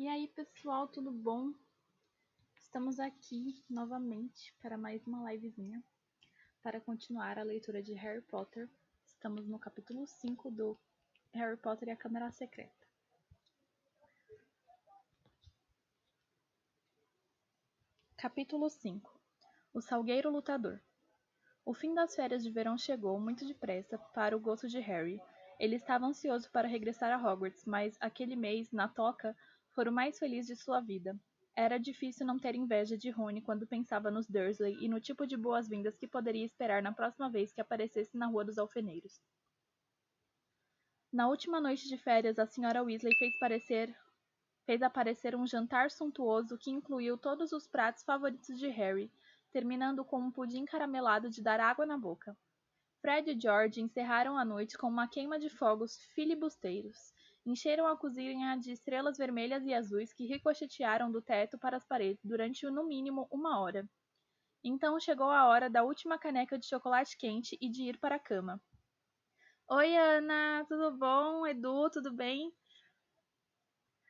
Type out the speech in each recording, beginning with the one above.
E aí, pessoal, tudo bom? Estamos aqui novamente para mais uma livezinha para continuar a leitura de Harry Potter. Estamos no capítulo 5 do Harry Potter e a Câmara Secreta. Capítulo 5. O Salgueiro Lutador. O fim das férias de verão chegou muito depressa para o gosto de Harry. Ele estava ansioso para regressar a Hogwarts, mas aquele mês, na Toca, foi o mais feliz de sua vida. Era difícil não ter inveja de Rony quando pensava nos Dursley e no tipo de boas-vindas que poderia esperar na próxima vez que aparecesse na Rua dos Alfeneiros. Na última noite de férias, a Sra. Weasley fez aparecer um jantar suntuoso que incluiu todos os pratos favoritos de Harry, terminando com um pudim caramelado de dar água na boca. Fred e George encerraram a noite com uma queima de fogos filibusteiros. Encheram a cozinha de estrelas vermelhas e azuis que ricochetearam do teto para as paredes durante no mínimo 1 hora. Então chegou a hora da última caneca de chocolate quente e de ir para a cama. Oi, Ana, tudo bom? Edu, tudo bem?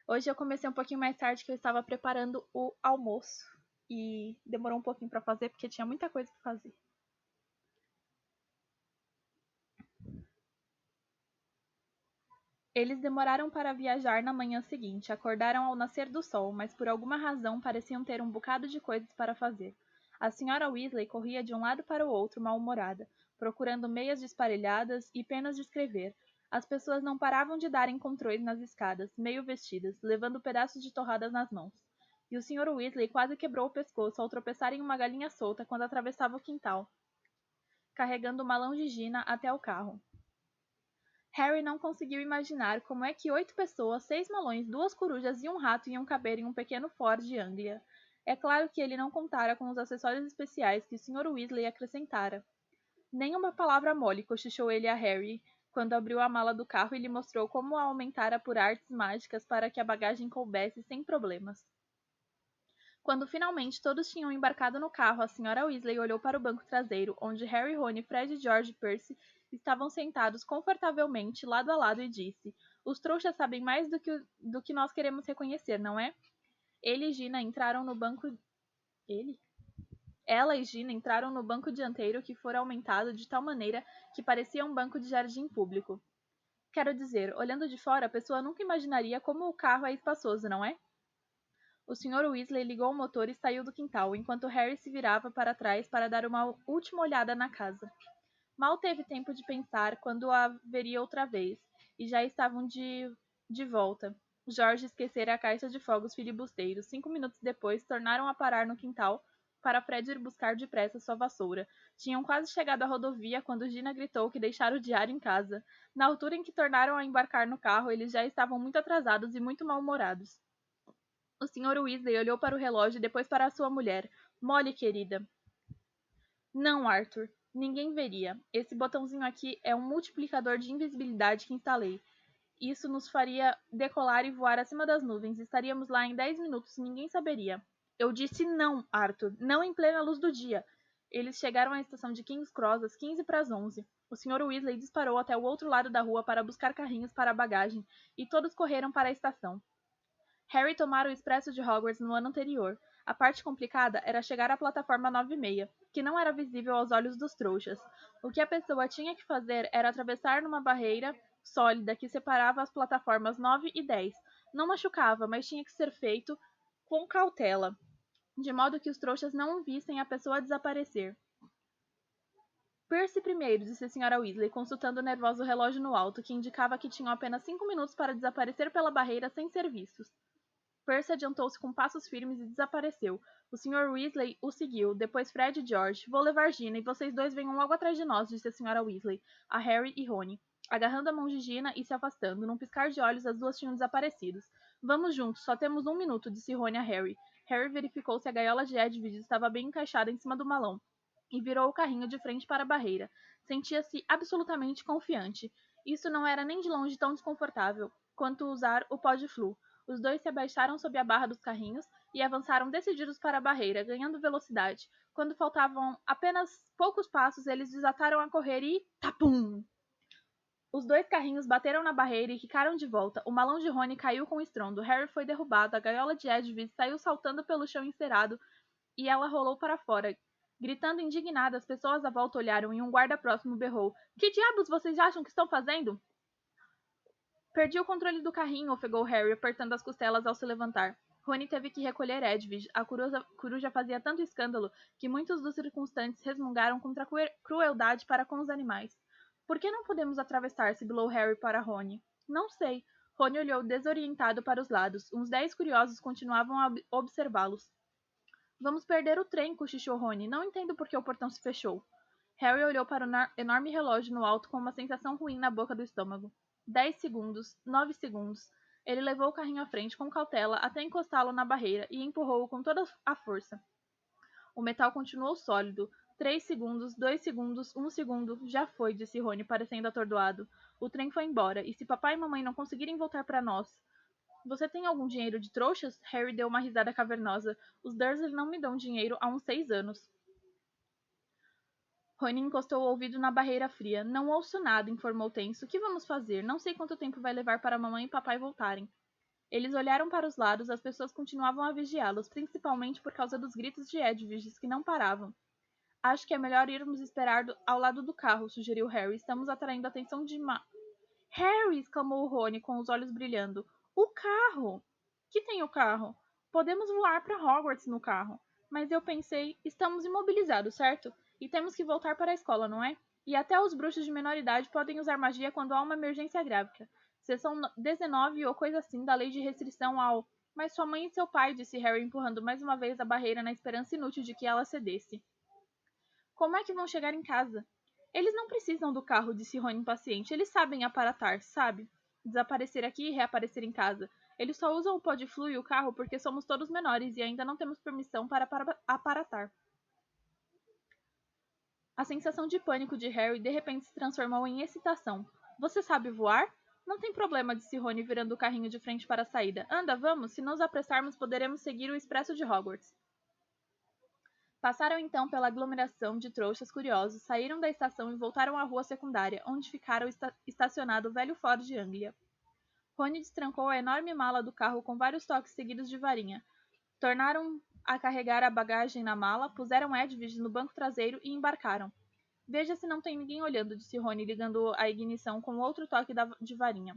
Hoje eu comecei um pouquinho mais tarde que eu estava preparando o almoço e demorou um pouquinho para fazer porque tinha muita coisa para fazer. Eles demoraram para viajar na manhã seguinte. Acordaram ao nascer do sol, mas por alguma razão pareciam ter um bocado de coisas para fazer. A Sra. Weasley corria de um lado para o outro, mal-humorada, procurando meias desparelhadas e penas de escrever. As pessoas não paravam de dar encontrões nas escadas, meio vestidas, levando pedaços de torradas nas mãos. E o Sr. Weasley quase quebrou o pescoço ao tropeçar em uma galinha solta quando atravessava o quintal, carregando o malão de Gina até o carro. Harry não conseguiu imaginar como é que 8 pessoas, 6 malões, 2 corujas e um rato iam caber em um pequeno Ford Anglia. É claro que ele não contara com os acessórios especiais que o Sr. Weasley acrescentara. Nem uma palavra mole, cochichou ele a Harry, quando abriu a mala do carro e lhe mostrou como a aumentara por artes mágicas para que a bagagem coubesse sem problemas. Quando finalmente todos tinham embarcado no carro, a Sra. Weasley olhou para o banco traseiro, onde Harry, Rony, Fred, George e Percy estavam sentados confortavelmente lado a lado e disse: Os trouxas sabem mais do que nós queremos reconhecer, não é? Ele e Gina entraram no banco... Ela e Gina entraram no banco dianteiro que fora aumentado de tal maneira que parecia um banco de jardim público. Quero dizer, olhando de fora, a pessoa nunca imaginaria como o carro é espaçoso, não é? O Sr. Weasley ligou o motor e saiu do quintal, enquanto Harry se virava para trás para dar uma última olhada na casa. Mal teve tempo de pensar quando a veria outra vez, e já estavam de volta. George esquecera a caixa de fogos filibusteiros. 5 minutos depois, tornaram a parar no quintal para Fred ir buscar depressa sua vassoura. Tinham quase chegado à rodovia quando Gina gritou que deixara o diário em casa. Na altura em que tornaram a embarcar no carro, eles já estavam muito atrasados e muito mal-humorados. O Sr. Weasley olhou para o relógio e depois para a sua mulher. Molly, querida. Não, Arthur. Ninguém veria. Esse botãozinho aqui é um multiplicador de invisibilidade que instalei. Isso nos faria decolar e voar acima das nuvens. Estaríamos lá em 10 minutos e ninguém saberia. Eu disse não, Arthur. Não em plena luz do dia. Eles chegaram à estação de King's Cross às 15 para as 11. O Sr. Weasley disparou até o outro lado da rua para buscar carrinhos para a bagagem, e todos correram para a estação. Harry tomara o expresso de Hogwarts no ano anterior. A parte complicada era chegar à plataforma 9:30, que não era visível aos olhos dos trouxas. O que a pessoa tinha que fazer era atravessar numa barreira sólida que separava as plataformas 9 e 10. Não machucava, mas tinha que ser feito com cautela, de modo que os trouxas não vissem a pessoa desaparecer. Percy primeiro, disse a Sra. Weasley, consultando nervoso o relógio no alto, que indicava que tinham apenas 5 minutos para desaparecer pela barreira sem ser vistos. Percy adiantou-se com passos firmes e desapareceu. O Sr. Weasley o seguiu, depois Fred e George. Vou levar Gina e vocês dois venham logo atrás de nós, disse a Sra. Weasley, a Harry e Rony, agarrando a mão de Gina e se afastando. Num piscar de olhos, as duas tinham desaparecido. Vamos juntos, só temos 1 minuto, disse Rony a Harry. Harry verificou se a gaiola de Edwige estava bem encaixada em cima do malão e virou o carrinho de frente para a barreira. Sentia-se absolutamente confiante. Isso não era nem de longe tão desconfortável quanto usar o pó de flu. Os dois se abaixaram sob a barra dos carrinhos e avançaram decididos para a barreira, ganhando velocidade. Quando faltavam apenas poucos passos, eles desataram a correr e... Tapum! Os dois carrinhos bateram na barreira e quicaram de volta. O malão de Rony caiu com estrondo. Harry foi derrubado. A gaiola de Edwige saiu saltando pelo chão encerado e ela rolou para fora. Gritando indignada, as pessoas à volta olharam e um guarda próximo berrou: Que diabos vocês acham que estão fazendo? Perdi o controle do carrinho, ofegou Harry, apertando as costelas ao se levantar. Rony teve que recolher Edwige. A coruja fazia tanto escândalo que muitos dos circunstantes resmungaram contra a crueldade para com os animais. Por que não podemos atravessar? Sibilou Harry para Rony. Não sei. Rony olhou desorientado para os lados. Uns 10 curiosos continuavam a observá-los. Vamos perder o trem, cochichou Rony. Não entendo por que o portão se fechou. Harry olhou para o enorme relógio no alto com uma sensação ruim na boca do estômago. 10 segundos, 9 segundos. Ele levou o carrinho à frente com cautela até encostá-lo na barreira e empurrou-o com toda a força. O metal continuou sólido. 3 segundos, 2 segundos, 1 segundo. Já foi, disse Rony, parecendo atordoado. O trem foi embora, e se papai e mamãe não conseguirem voltar para nós... Você tem algum dinheiro de trouxas? Harry deu uma risada cavernosa. Os Dursley não me dão dinheiro há uns 6 anos. Rony encostou o ouvido na barreira fria. Não ouço nada, informou tenso. O que vamos fazer? Não sei quanto tempo vai levar para mamãe e papai voltarem. Eles olharam para os lados, as pessoas continuavam a vigiá-los, principalmente por causa dos gritos de Edwige, que não paravam. Acho que é melhor irmos esperar ao lado do carro, sugeriu Harry. Estamos atraindo a atenção de Harry! Exclamou Rony, com os olhos brilhando. O carro! Que tem o carro? Podemos voar para Hogwarts no carro. Mas eu pensei, estamos imobilizados, certo? E temos que voltar para a escola, não é? E até os bruxos de menor idade podem usar magia quando há uma emergência grávida. Seção 19 ou coisa assim da lei de restrição ao... Mas sua mãe e seu pai, disse Harry empurrando mais uma vez a barreira na esperança inútil de que ela cedesse. Como é que vão chegar em casa? Eles não precisam do carro, disse Rony impaciente. Eles sabem aparatar, sabe? Desaparecer aqui e reaparecer em casa. Eles só usam o Podflu e o carro porque somos todos menores e ainda não temos permissão para aparatar. A sensação de pânico de Harry de repente se transformou em excitação. Você sabe voar? Não tem problema, disse Rony virando o carrinho de frente para a saída. Anda, vamos, se nos apressarmos poderemos seguir o expresso de Hogwarts. Passaram então pela aglomeração de trouxas curiosos, saíram da estação e voltaram à rua secundária, onde ficara estacionado o velho Ford Anglia. Rony destrancou a enorme mala do carro com vários toques seguidos de varinha. Tornaram a carregar a bagagem na mala, puseram Edwige no banco traseiro e embarcaram. Veja se não tem ninguém olhando, disse Rony, ligando a ignição com outro toque de varinha.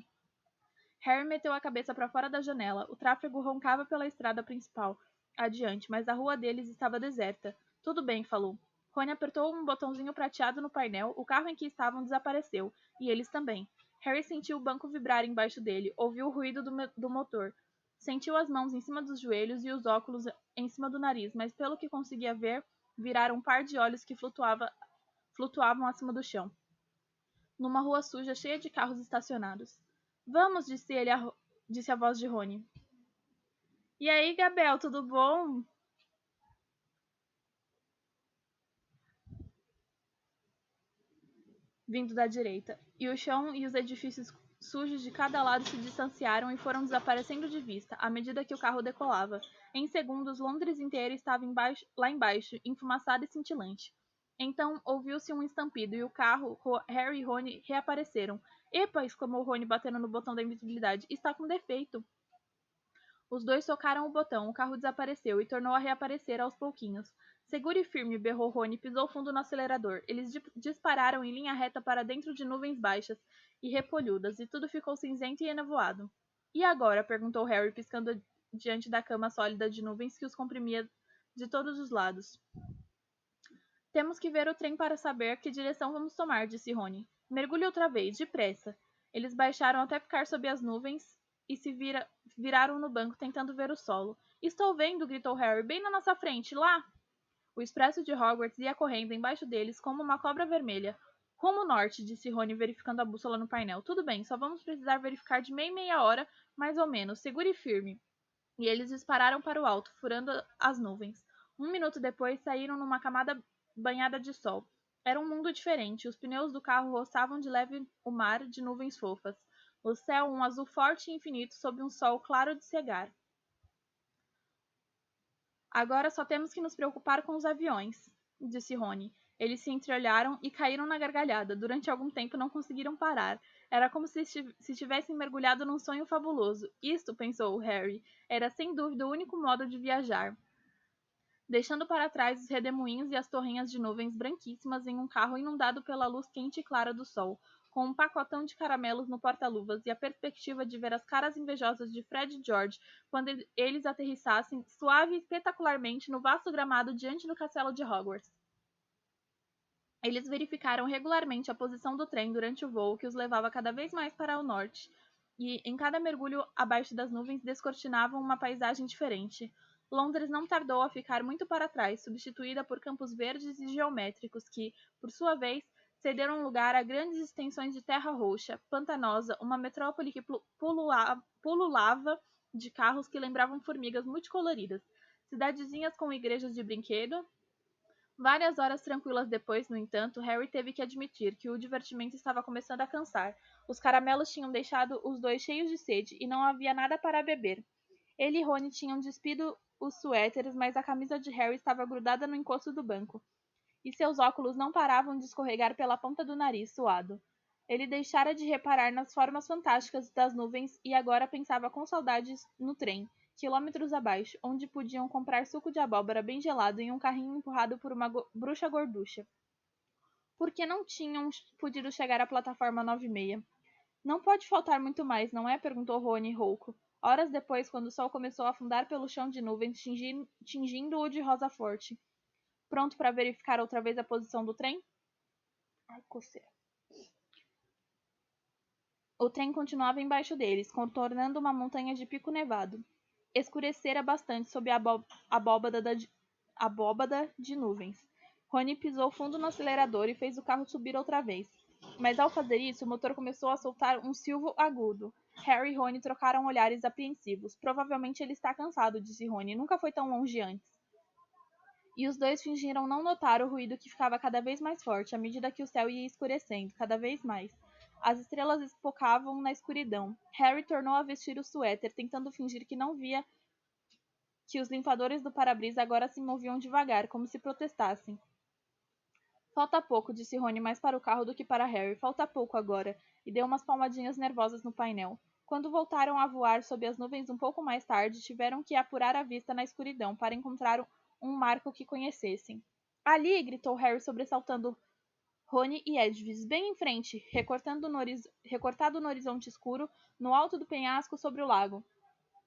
Harry meteu a cabeça para fora da janela. O tráfego roncava pela estrada principal adiante, mas a rua deles estava deserta. Tudo bem, falou. Rony apertou um botãozinho prateado no painel, o carro em que estavam desapareceu, e eles também. Harry sentiu o banco vibrar embaixo dele, ouviu o ruído do motor. Sentiu as mãos em cima dos joelhos e os óculos em cima do nariz, mas pelo que conseguia ver, viraram um par de olhos que flutuavam acima do chão. Numa rua suja, cheia de carros estacionados. Vamos, disse a voz de Rony. E aí, Gabriel, tudo bom? Vindo da direita. E o chão e os edifícios sujos de cada lado se distanciaram e foram desaparecendo de vista, à medida que o carro decolava. Em segundos, Londres inteira estava lá embaixo, enfumaçada e cintilante. Então, ouviu-se um estampido e o carro, Harry e Rony reapareceram. Epa! Exclamou Rony, batendo no botão da invisibilidade. Está com defeito. Os dois tocaram o botão, o carro desapareceu e tornou a reaparecer aos pouquinhos. Segure firme, berrou Rony e pisou fundo no acelerador. Eles dispararam em linha reta para dentro de nuvens baixas e repolhudas, e tudo ficou cinzento e enevoado. E agora? Perguntou Harry, piscando diante da cama sólida de nuvens que os comprimia de todos os lados. Temos que ver o trem para saber que direção vamos tomar, disse Rony. Mergulhe outra vez, depressa. Eles baixaram até ficar sob as nuvens e se viraram no banco tentando ver o solo. Estou vendo, gritou Harry, bem na nossa frente, lá! O expresso de Hogwarts ia correndo embaixo deles como uma cobra vermelha. Rumo norte, disse Rony, verificando a bússola no painel. Tudo bem, só vamos precisar verificar de meia hora, mais ou menos. Segure firme. E eles dispararam para o alto, furando as nuvens. 1 minuto depois, saíram numa camada banhada de sol. Era um mundo diferente. Os pneus do carro roçavam de leve o mar de nuvens fofas. O céu, um azul forte e infinito, sob um sol claro de cegar. Agora só temos que nos preocupar com os aviões, disse Rony. Eles se entreolharam e caíram na gargalhada. Durante algum tempo não conseguiram parar. Era como se tivessem mergulhado num sonho fabuloso. Isto, pensou Harry, era sem dúvida o único modo de viajar. Deixando para trás os redemoinhos e as torrinhas de nuvens branquíssimas em um carro inundado pela luz quente e clara do sol, com um pacotão de caramelos no porta-luvas e a perspectiva de ver as caras invejosas de Fred e George quando eles aterrissassem suave e espetacularmente no vasto gramado diante do castelo de Hogwarts. Eles verificaram regularmente a posição do trem durante o voo que os levava cada vez mais para o norte, e em cada mergulho abaixo das nuvens descortinavam uma paisagem diferente. Londres não tardou a ficar muito para trás, substituída por campos verdes e geométricos que, por sua vez, cederam lugar a grandes extensões de terra roxa, pantanosa, uma metrópole que pululava de carros que lembravam formigas multicoloridas, cidadezinhas com igrejas de brinquedo. Várias horas tranquilas depois, no entanto, Harry teve que admitir que o divertimento estava começando a cansar. Os caramelos tinham deixado os dois cheios de sede e não havia nada para beber. Ele e Rony tinham despido os suéteres, mas a camisa de Harry estava grudada no encosto do banco, e seus óculos não paravam de escorregar pela ponta do nariz suado. Ele deixara de reparar nas formas fantásticas das nuvens e agora pensava com saudades no trem, quilômetros abaixo, onde podiam comprar suco de abóbora bem gelado em um carrinho empurrado por uma bruxa gorducha. Por que não tinham podido chegar à plataforma 9:30? Não pode faltar muito mais, não é? Perguntou Rony rouco. Horas depois, quando o sol começou a afundar pelo chão de nuvens, tingindo-o de rosa forte. Pronto para verificar outra vez a posição do trem? Ai, coceira. O trem continuava embaixo deles, contornando uma montanha de pico nevado. Escurecera bastante sob a abóbada de nuvens. Rony pisou fundo no acelerador e fez o carro subir outra vez. Mas ao fazer isso, o motor começou a soltar um silvo agudo. Harry e Rony trocaram olhares apreensivos. Provavelmente ele está cansado, disse Rony. Nunca foi tão longe antes. E os dois fingiram não notar o ruído que ficava cada vez mais forte à medida que o céu ia escurecendo, cada vez mais. As estrelas espocavam na escuridão. Harry tornou a vestir o suéter, tentando fingir que não via que os limpadores do para-brisa agora se moviam devagar, como se protestassem. Falta pouco, disse Rony mais para o carro do que para Harry. Falta pouco agora. E deu umas palmadinhas nervosas no painel. Quando voltaram a voar sob as nuvens um pouco mais tarde, tiveram que apurar a vista na escuridão para encontrar um marco que conhecessem. Ali! Gritou Harry, sobressaltando Rony e Edwige, bem em frente, recortado no horizonte escuro, no alto do penhasco sobre o lago.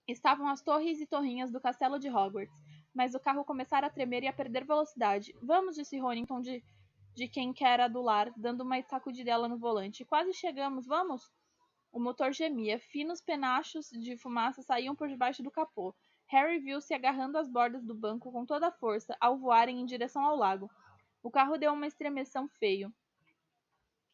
Estavam as torres e torrinhas do castelo de Hogwarts, mas o carro começara a tremer e a perder velocidade. Vamos, disse Rony em tom de quem quer adular, dando uma sacudidela no volante. Quase chegamos, vamos? O motor gemia. Finos penachos de fumaça saíam por debaixo do capô. Harry viu-se agarrando as bordas do banco com toda a força ao voarem em direção ao lago. O carro deu uma estremeção feio.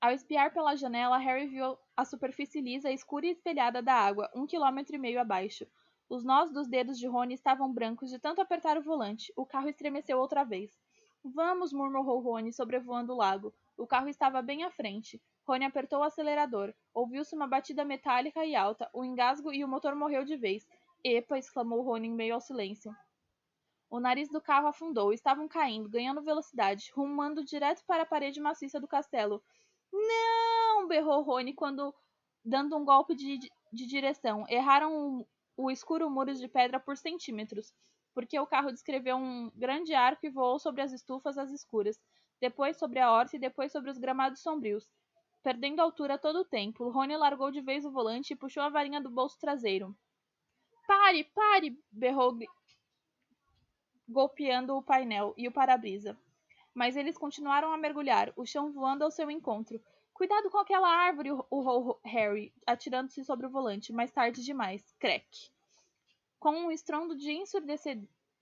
Ao espiar pela janela, Harry viu a superfície lisa, escura e espelhada da água, 1,5 km abaixo. Os nós dos dedos de Rony estavam brancos de tanto apertar o volante. O carro estremeceu outra vez. Vamos, murmurou Rony, sobrevoando o lago. O carro estava bem à frente. Rony apertou o acelerador. Ouviu-se uma batida metálica e alta, um engasgo e o motor morreu de vez. Epa! Exclamou Rony em meio ao silêncio. O nariz do carro afundou. Estavam caindo, ganhando velocidade, rumando direto para a parede maciça do castelo. Não! Berrou Rony quando, dando um golpe de direção, erraram o escuro muro de pedra por centímetros, porque o carro descreveu um grande arco e voou sobre as estufas às escuras, depois sobre a horta e depois sobre os gramados sombrios. Perdendo altura todo o tempo, Rony largou de vez o volante e puxou a varinha do bolso traseiro. Pare, pare! Berrou, golpeando o painel e o para-brisa. Mas eles continuaram a mergulhar, o chão voando ao seu encontro. Cuidado com aquela árvore, urrou Harry, atirando-se sobre o volante, mais tarde demais. Crack! Com um estrondo de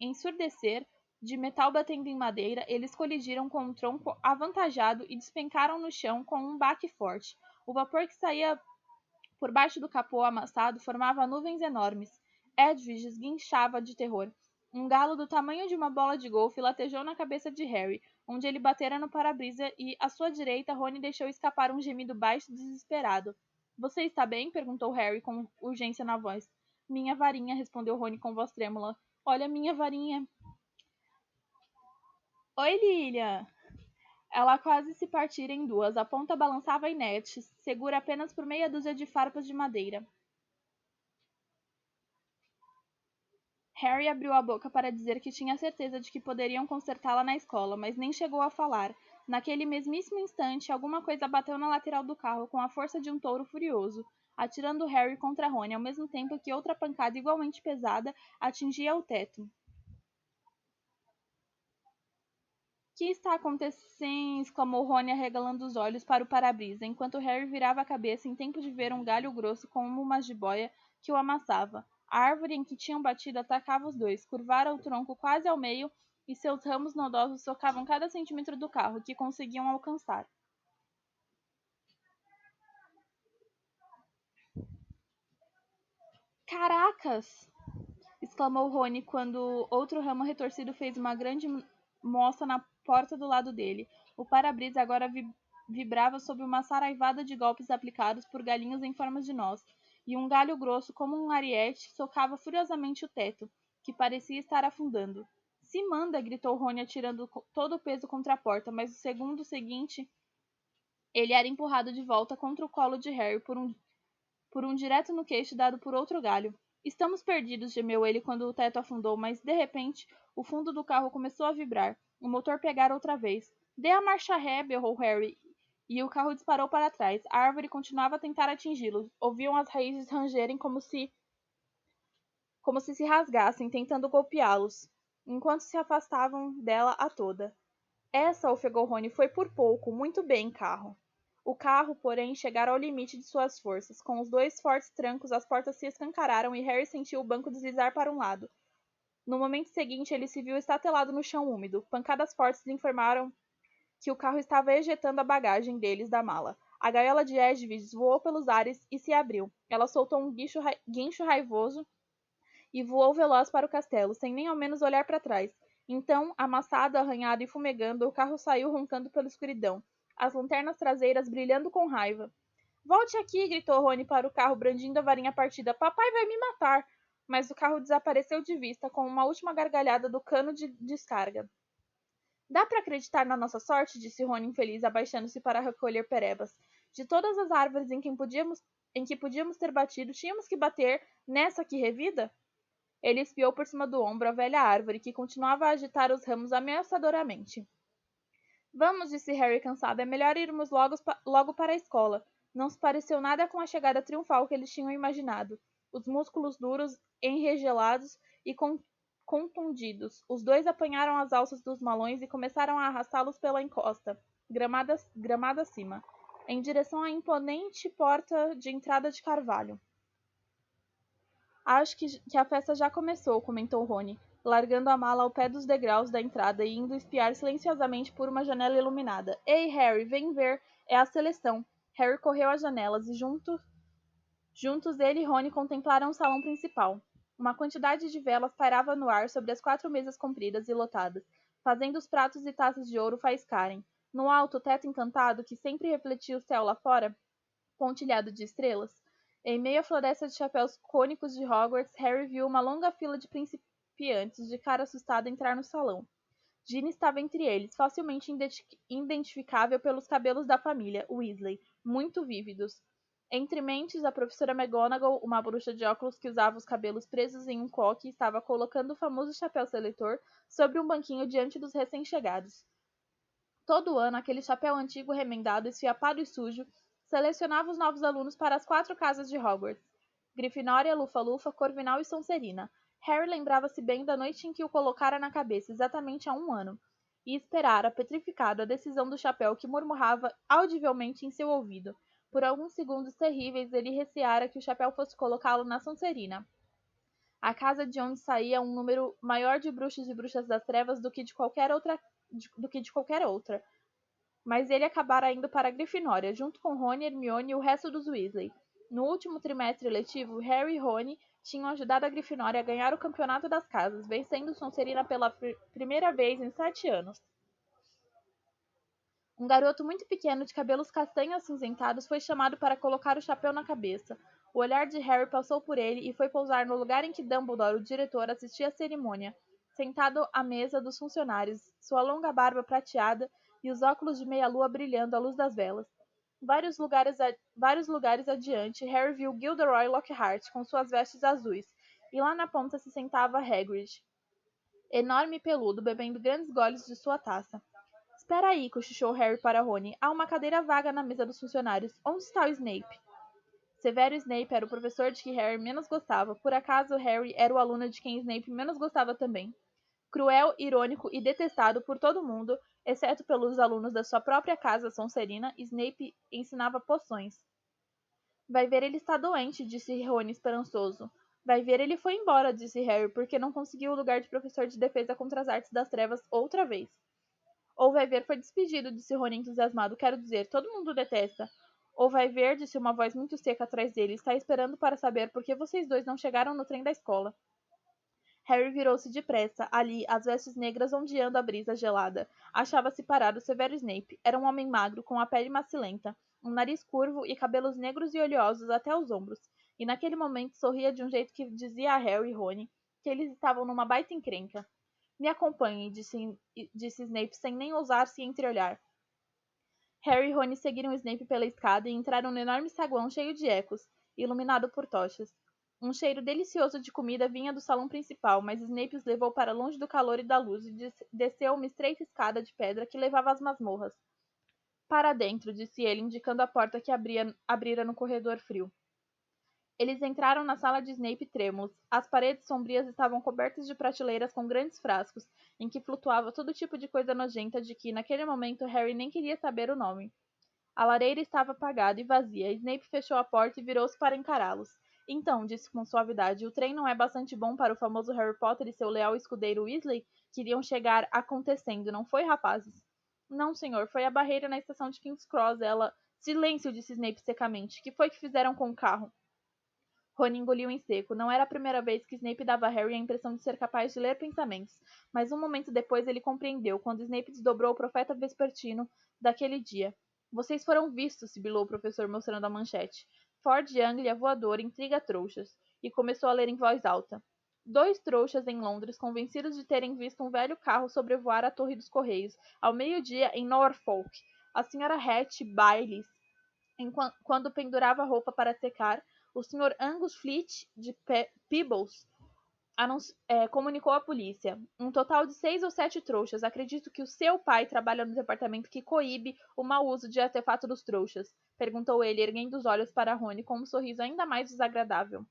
ensurdecer, de metal batendo em madeira, eles colidiram com um tronco avantajado e despencaram no chão com um baque forte. O vapor que saía por baixo do capô amassado formava nuvens enormes. Edwige esguinchava de terror. Um galo do tamanho de uma bola de golfe latejou na cabeça de Harry, onde ele batera no para-brisa e, à sua direita, Rony deixou escapar um gemido baixo e desesperado. Você está bem? Perguntou Harry com urgência na voz. Minha varinha, respondeu Rony com voz trêmula. Olha minha varinha. Oi, Lilia! Ela quase se partira em duas, a ponta balançava inerte, segura apenas por meia dúzia de farpas de madeira. Harry abriu a boca para dizer que tinha certeza de que poderiam consertá-la na escola, mas nem chegou a falar. Naquele mesmíssimo instante, alguma coisa bateu na lateral do carro com a força de um touro furioso, atirando Harry contra Rony, ao mesmo tempo que outra pancada igualmente pesada atingia o teto. Que está acontecendo? Exclamou Rony arregalando os olhos para o para-brisa, enquanto Harry virava a cabeça em tempo de ver um galho grosso como uma jiboia que o amassava. A árvore em que tinham batido atacava os dois, curvara o tronco quase ao meio e seus ramos nodosos socavam cada centímetro do carro que conseguiam alcançar. Caracas! Exclamou Rony quando outro ramo retorcido fez uma grande moça na porta do lado dele. O para-brisa agora vibrava sob uma saraivada de golpes aplicados por galinhos em forma de nós, e um galho grosso como um ariete socava furiosamente o teto, que parecia estar afundando. Se manda! Gritou Rony atirando todo o peso contra a porta, mas no segundo seguinte ele era empurrado de volta contra o colo de Harry por um direto no queixo dado por outro galho. Estamos perdidos, gemeu ele quando o teto afundou, mas, de repente, o fundo do carro começou a vibrar. O motor pegara outra vez. Dê a marcha ré, berrou Harry, e o carro disparou para trás. A árvore continuava a tentar atingi-lo. Ouviam as raízes rangerem como se rasgassem, tentando golpeá-los, enquanto se afastavam dela a toda. Essa, ofegou Rony, foi por pouco. Muito bem, carro. O carro, porém, chegara ao limite de suas forças. Com os dois fortes trancos, as portas se escancararam e Harry sentiu o banco deslizar para um lado. No momento seguinte, ele se viu estatelado no chão úmido. Pancadas fortes informaram que o carro estava ejetando a bagagem deles da mala. A gaiola de Edwidge voou pelos ares e se abriu. Ela soltou um guincho raivoso e voou veloz para o castelo, sem nem ao menos olhar para trás. Então, amassado, arranhado e fumegando, o carro saiu roncando pela escuridão, as lanternas traseiras brilhando com raiva. Volte aqui! Gritou Rony para o carro, brandindo a varinha partida. Papai vai me matar! Mas o carro desapareceu de vista com uma última gargalhada do cano de descarga. Dá para acreditar na nossa sorte? Disse Rony infeliz, abaixando-se para recolher perebas. De todas as árvores em que podíamos ter batido, tínhamos que bater nessa aqui revida? Ele espiou por cima do ombro a velha árvore, que continuava a agitar os ramos ameaçadoramente. Vamos, disse Harry cansado, é melhor irmos logo para a escola. Não se pareceu nada com a chegada triunfal que eles tinham imaginado. Os músculos duros, enregelados e contundidos. Os dois apanharam as alças dos malões e começaram a arrastá-los pela encosta, gramada acima, em direção à imponente porta de entrada de carvalho. Acho que a festa já começou, comentou Rony, largando a mala ao pé dos degraus da entrada e indo espiar silenciosamente por uma janela iluminada. Ei, Harry, vem ver, é a seleção. Harry correu às janelas e juntos ele e Rony contemplaram o salão principal. Uma quantidade de velas pairava no ar sobre as 4 mesas compridas e lotadas, fazendo os pratos e taças de ouro faiscarem. No alto teto encantado, que sempre refletia o céu lá fora, pontilhado de estrelas, em meio à floresta de chapéus cônicos de Hogwarts, Harry viu uma longa fila de principiantes de cara assustada entrar no salão. Ginny estava entre eles, facilmente identificável pelos cabelos da família Weasley, muito vívidos. Entre mentes, a professora McGonagall, uma bruxa de óculos que usava os cabelos presos em um coque, estava colocando o famoso chapéu seletor sobre um banquinho diante dos recém-chegados. Todo ano, aquele chapéu antigo remendado, esfiapado e sujo, selecionava os novos alunos para as 4 casas de Hogwarts: Grifinória, Lufa-Lufa, Corvinal e Sonserina. Harry lembrava-se bem da noite em que o colocara na cabeça, exatamente há 1 ano, e esperara, petrificado, a decisão do chapéu que murmurava audivelmente em seu ouvido. Por alguns segundos terríveis, ele receara que o chapéu fosse colocá-lo na Sonserina, a casa de onde saía um número maior de bruxos e bruxas das trevas do que de qualquer outra. Mas ele acabara indo para a Grifinória, junto com Rony, Hermione e o resto dos Weasley. No último trimestre letivo, Harry e Rony tinham ajudado a Grifinória a ganhar o campeonato das casas, vencendo Sonserina pela primeira vez em 7 anos. Um garoto muito pequeno, de cabelos castanhos acinzentados, foi chamado para colocar o chapéu na cabeça. O olhar de Harry passou por ele e foi pousar no lugar em que Dumbledore, o diretor, assistia à cerimônia, sentado à mesa dos funcionários. Sua longa barba prateada e os óculos de meia-lua brilhando à luz das velas. Vários lugares adiante, Harry viu Gilderoy Lockhart com suas vestes azuis, e lá na ponta se sentava Hagrid, enorme e peludo, bebendo grandes goles de sua taça. Espera aí, cochichou Harry para Rony. Há uma cadeira vaga na mesa dos funcionários. Onde está o Snape? Severo Snape era o professor de que Harry menos gostava. Por acaso, Harry era o aluno de quem Snape menos gostava também. Cruel, irônico e detestado por todo mundo, exceto pelos alunos da sua própria casa Sonserina, Snape ensinava poções. Vai ver ele está doente, disse Rony esperançoso. Vai ver ele foi embora, disse Harry, porque não conseguiu o lugar de professor de defesa contra as artes das trevas outra vez. Ou vai ver foi despedido, disse Rony entusiasmado. Quero dizer, todo mundo o detesta. Ou vai ver, disse uma voz muito seca atrás dele. Está esperando para saber por que vocês dois não chegaram no trem da escola. Harry virou-se depressa. Ali, as vestes negras ondeando a brisa gelada. Achava-se parado Severo Snape. Era um homem magro, com a pele macilenta, um nariz curvo e cabelos negros e oleosos até os ombros. E naquele momento sorria de um jeito que dizia a Harry e Rony que eles estavam numa baita encrenca. Me acompanhe, disse Snape sem nem ousar se entreolhar. Harry e Rony seguiram Snape pela escada e entraram no enorme saguão cheio de ecos, iluminado por tochas. Um cheiro delicioso de comida vinha do salão principal, mas Snape os levou para longe do calor e da luz e desceu uma estreita escada de pedra que levava às masmorras. Para dentro, disse ele, indicando a porta que abrira no corredor frio. Eles entraram na sala de Snape trêmulos. As paredes sombrias estavam cobertas de prateleiras com grandes frascos, em que flutuava todo tipo de coisa nojenta de que, naquele momento, Harry nem queria saber o nome. A lareira estava apagada e vazia. Snape fechou a porta e virou-se para encará-los. Então, disse com suavidade, o trem não é bastante bom para o famoso Harry Potter e seu leal escudeiro Weasley? Queriam chegar acontecendo, não foi, rapazes? Não, senhor, foi a barreira na estação de King's Cross. Ela... Silêncio, disse Snape secamente. Que foi que fizeram com o carro? Rony engoliu em seco. Não era a primeira vez que Snape dava a Harry a impressão de ser capaz de ler pensamentos, mas um momento depois ele compreendeu, quando Snape desdobrou o profeta vespertino daquele dia. Vocês foram vistos, sibilou o professor mostrando a manchete. Ford Anglia voador intriga trouxas, e começou a ler em voz alta. 2 trouxas em Londres, convencidos de terem visto um velho carro sobrevoar a Torre dos Correios, ao meio-dia em Norfolk. A senhora Hatch Baylis, quando pendurava a roupa para secar, o Sr. Angus Fleet de Peebles comunicou à polícia. Um total de 6 ou 7 trouxas. Acredito que o seu pai trabalha no departamento que coíbe o mau uso de artefato dos trouxas, perguntou ele, erguendo os olhos para Rony com um sorriso ainda mais desagradável.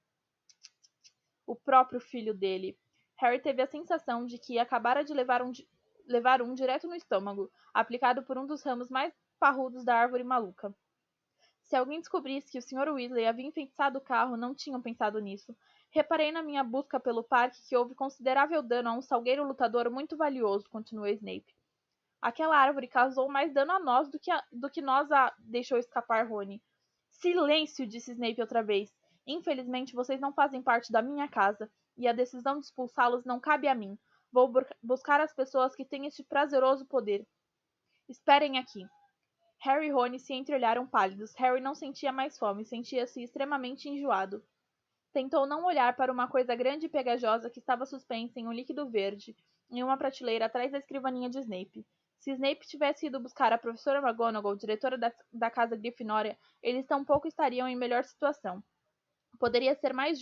O próprio filho dele. Harry teve a sensação de que acabara de levar um direto no estômago, aplicado por um dos ramos mais parrudos da árvore maluca. Se alguém descobrisse que o Sr. Weasley havia enfeitiçado o carro, não tinham pensado nisso. Reparei na minha busca pelo parque que houve considerável dano a um salgueiro lutador muito valioso, continuou Snape. Aquela árvore causou mais dano a nós do que nós a deixou escapar, Rony. Silêncio, disse Snape outra vez. Infelizmente, vocês não fazem parte da minha casa, e a decisão de expulsá-los não cabe a mim. Vou buscar as pessoas que têm este prazeroso poder. Esperem aqui. Harry e Rony se entreolharam pálidos. Harry não sentia mais fome, sentia-se extremamente enjoado. Tentou não olhar para uma coisa grande e pegajosa que estava suspensa em um líquido verde, em uma prateleira atrás da escrivaninha de Snape. Se Snape tivesse ido buscar a professora McGonagall, diretora da casa Grifinória, eles tampouco estariam em melhor situação. Poderia ser mais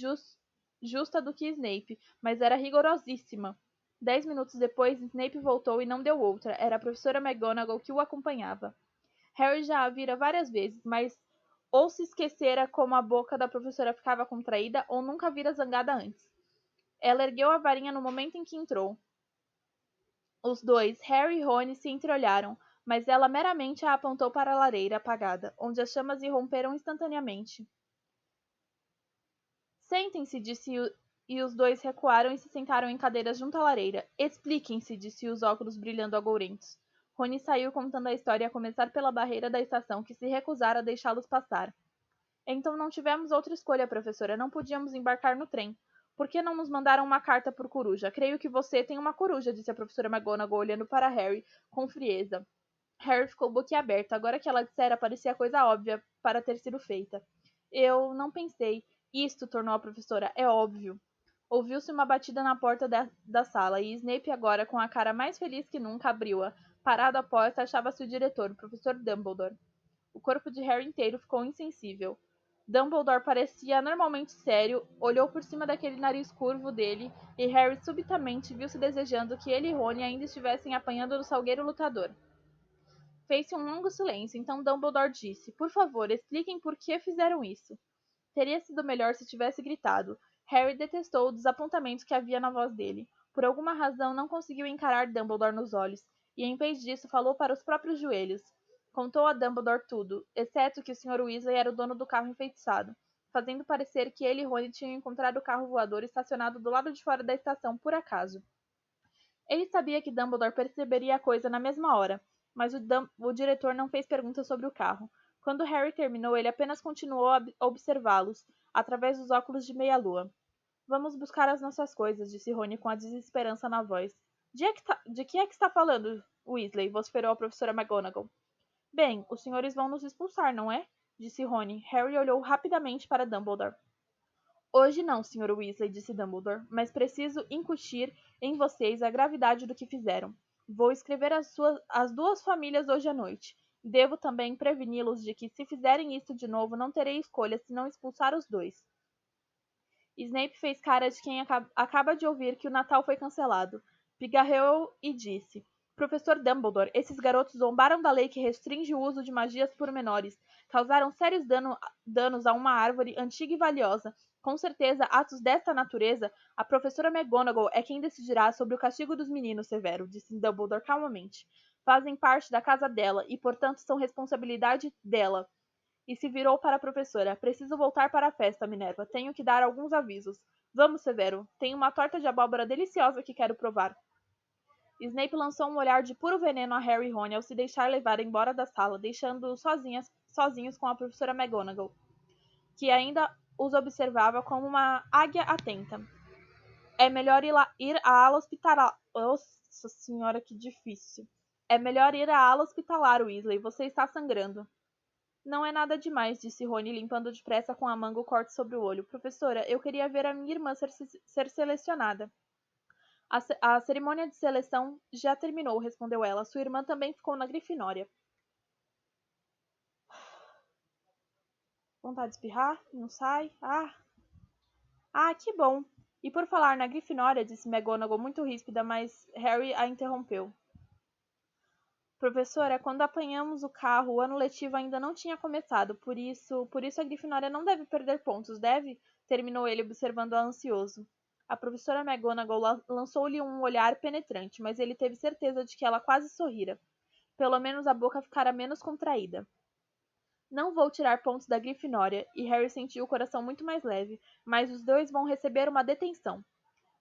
justa do que Snape, mas era rigorosíssima. 10 minutos depois, Snape voltou e não deu outra. Era a professora McGonagall que o acompanhava. Harry já a vira várias vezes, mas ou se esquecera como a boca da professora ficava contraída, ou nunca vira zangada antes. Ela ergueu a varinha no momento em que entrou. Os dois, Harry e Rony, se entreolharam, mas ela meramente a apontou para a lareira apagada, onde as chamas irromperam instantaneamente. Sentem-se, e os dois recuaram e se sentaram em cadeiras junto à lareira. Expliquem-se, disse os óculos brilhando agourentos. Rony saiu contando a história a começar pela barreira da estação, que se recusara a deixá-los passar. Então não tivemos outra escolha, professora. Não podíamos embarcar no trem. Por que não nos mandaram uma carta por coruja? Creio que você tem uma coruja, disse a professora McGonagall, olhando para Harry com frieza. Harry ficou boquiaberto. Agora que ela dissera, parecia coisa óbvia para ter sido feita. Eu não pensei. Isto, tornou a professora, é óbvio. Ouviu-se uma batida na porta da sala, e Snape, agora com a cara mais feliz que nunca, abriu-a. Parado à porta, achava-se o diretor, o professor Dumbledore. O corpo de Harry inteiro ficou insensível. Dumbledore parecia anormalmente sério, olhou por cima daquele nariz curvo dele, e Harry subitamente viu-se desejando que ele e Rony ainda estivessem apanhando do salgueiro lutador. Fez-se um longo silêncio, então Dumbledore disse: Por favor, expliquem por que fizeram isso. Teria sido melhor se tivesse gritado. Harry detestou o desapontamento que havia na voz dele. Por alguma razão, não conseguiu encarar Dumbledore nos olhos, e em vez disso falou para os próprios joelhos. Contou a Dumbledore tudo, exceto que o Sr. Weasley era o dono do carro enfeitiçado, fazendo parecer que ele e Rony tinham encontrado o carro voador estacionado do lado de fora da estação por acaso. Ele sabia que Dumbledore perceberia a coisa na mesma hora, mas o diretor não fez perguntas sobre o carro. Quando Harry terminou, ele apenas continuou a observá-los, através dos óculos de meia-lua. Vamos buscar as nossas coisas, disse Rony com a desesperança na voz. De que é que está falando, Weasley? Vociferou a professora McGonagall. Bem, os senhores vão nos expulsar, não é? Disse Rony. Harry olhou rapidamente para Dumbledore. Hoje não, Sr. Weasley, disse Dumbledore, mas preciso incutir em vocês a gravidade do que fizeram. Vou escrever as duas famílias hoje à noite. Devo também preveni-los de que, se fizerem isso de novo, não terei escolha senão expulsar os dois. Snape fez cara de quem acaba de ouvir que o Natal foi cancelado. Pigarreou e disse: Professor Dumbledore, esses garotos zombaram da lei que restringe o uso de magias por menores. Causaram sérios danos a uma árvore antiga e valiosa. Com certeza, atos desta natureza, a professora McGonagall é quem decidirá sobre o castigo dos meninos, Severo, disse Dumbledore calmamente. Fazem parte da casa dela e, portanto, são responsabilidade dela. E se virou para a professora. Preciso voltar para a festa, Minerva. Tenho que dar alguns avisos. Vamos, Severo. Tenho uma torta de abóbora deliciosa que quero provar. Snape lançou um olhar de puro veneno a Harry e Rony ao se deixar levar embora da sala, deixando-os sozinhos com a professora McGonagall, que ainda os observava como uma águia atenta. É melhor ir à ala hospitalar. Nossa senhora, que difícil. É melhor ir à ala hospitalar, Weasley. Você está sangrando. Não é nada demais, disse Rony, limpando depressa com a manga o corte sobre o olho. Professora, eu queria ver a minha irmã ser selecionada. A cerimônia de seleção já terminou, respondeu ela. Sua irmã também ficou na Grifinória. Vontade de espirrar? Não sai? Ah, que bom. E por falar na Grifinória, disse McGonagall muito ríspida, mas Harry a interrompeu. Professora, quando apanhamos o carro, o ano letivo ainda não tinha começado, por isso a Grifinória não deve perder pontos, deve? Terminou ele observando-a ansioso. A professora McGonagall lançou-lhe um olhar penetrante, mas ele teve certeza de que ela quase sorrira. Pelo menos a boca ficara menos contraída. Não vou tirar pontos da Grifinória, e Harry sentiu o coração muito mais leve, mas os dois vão receber uma detenção.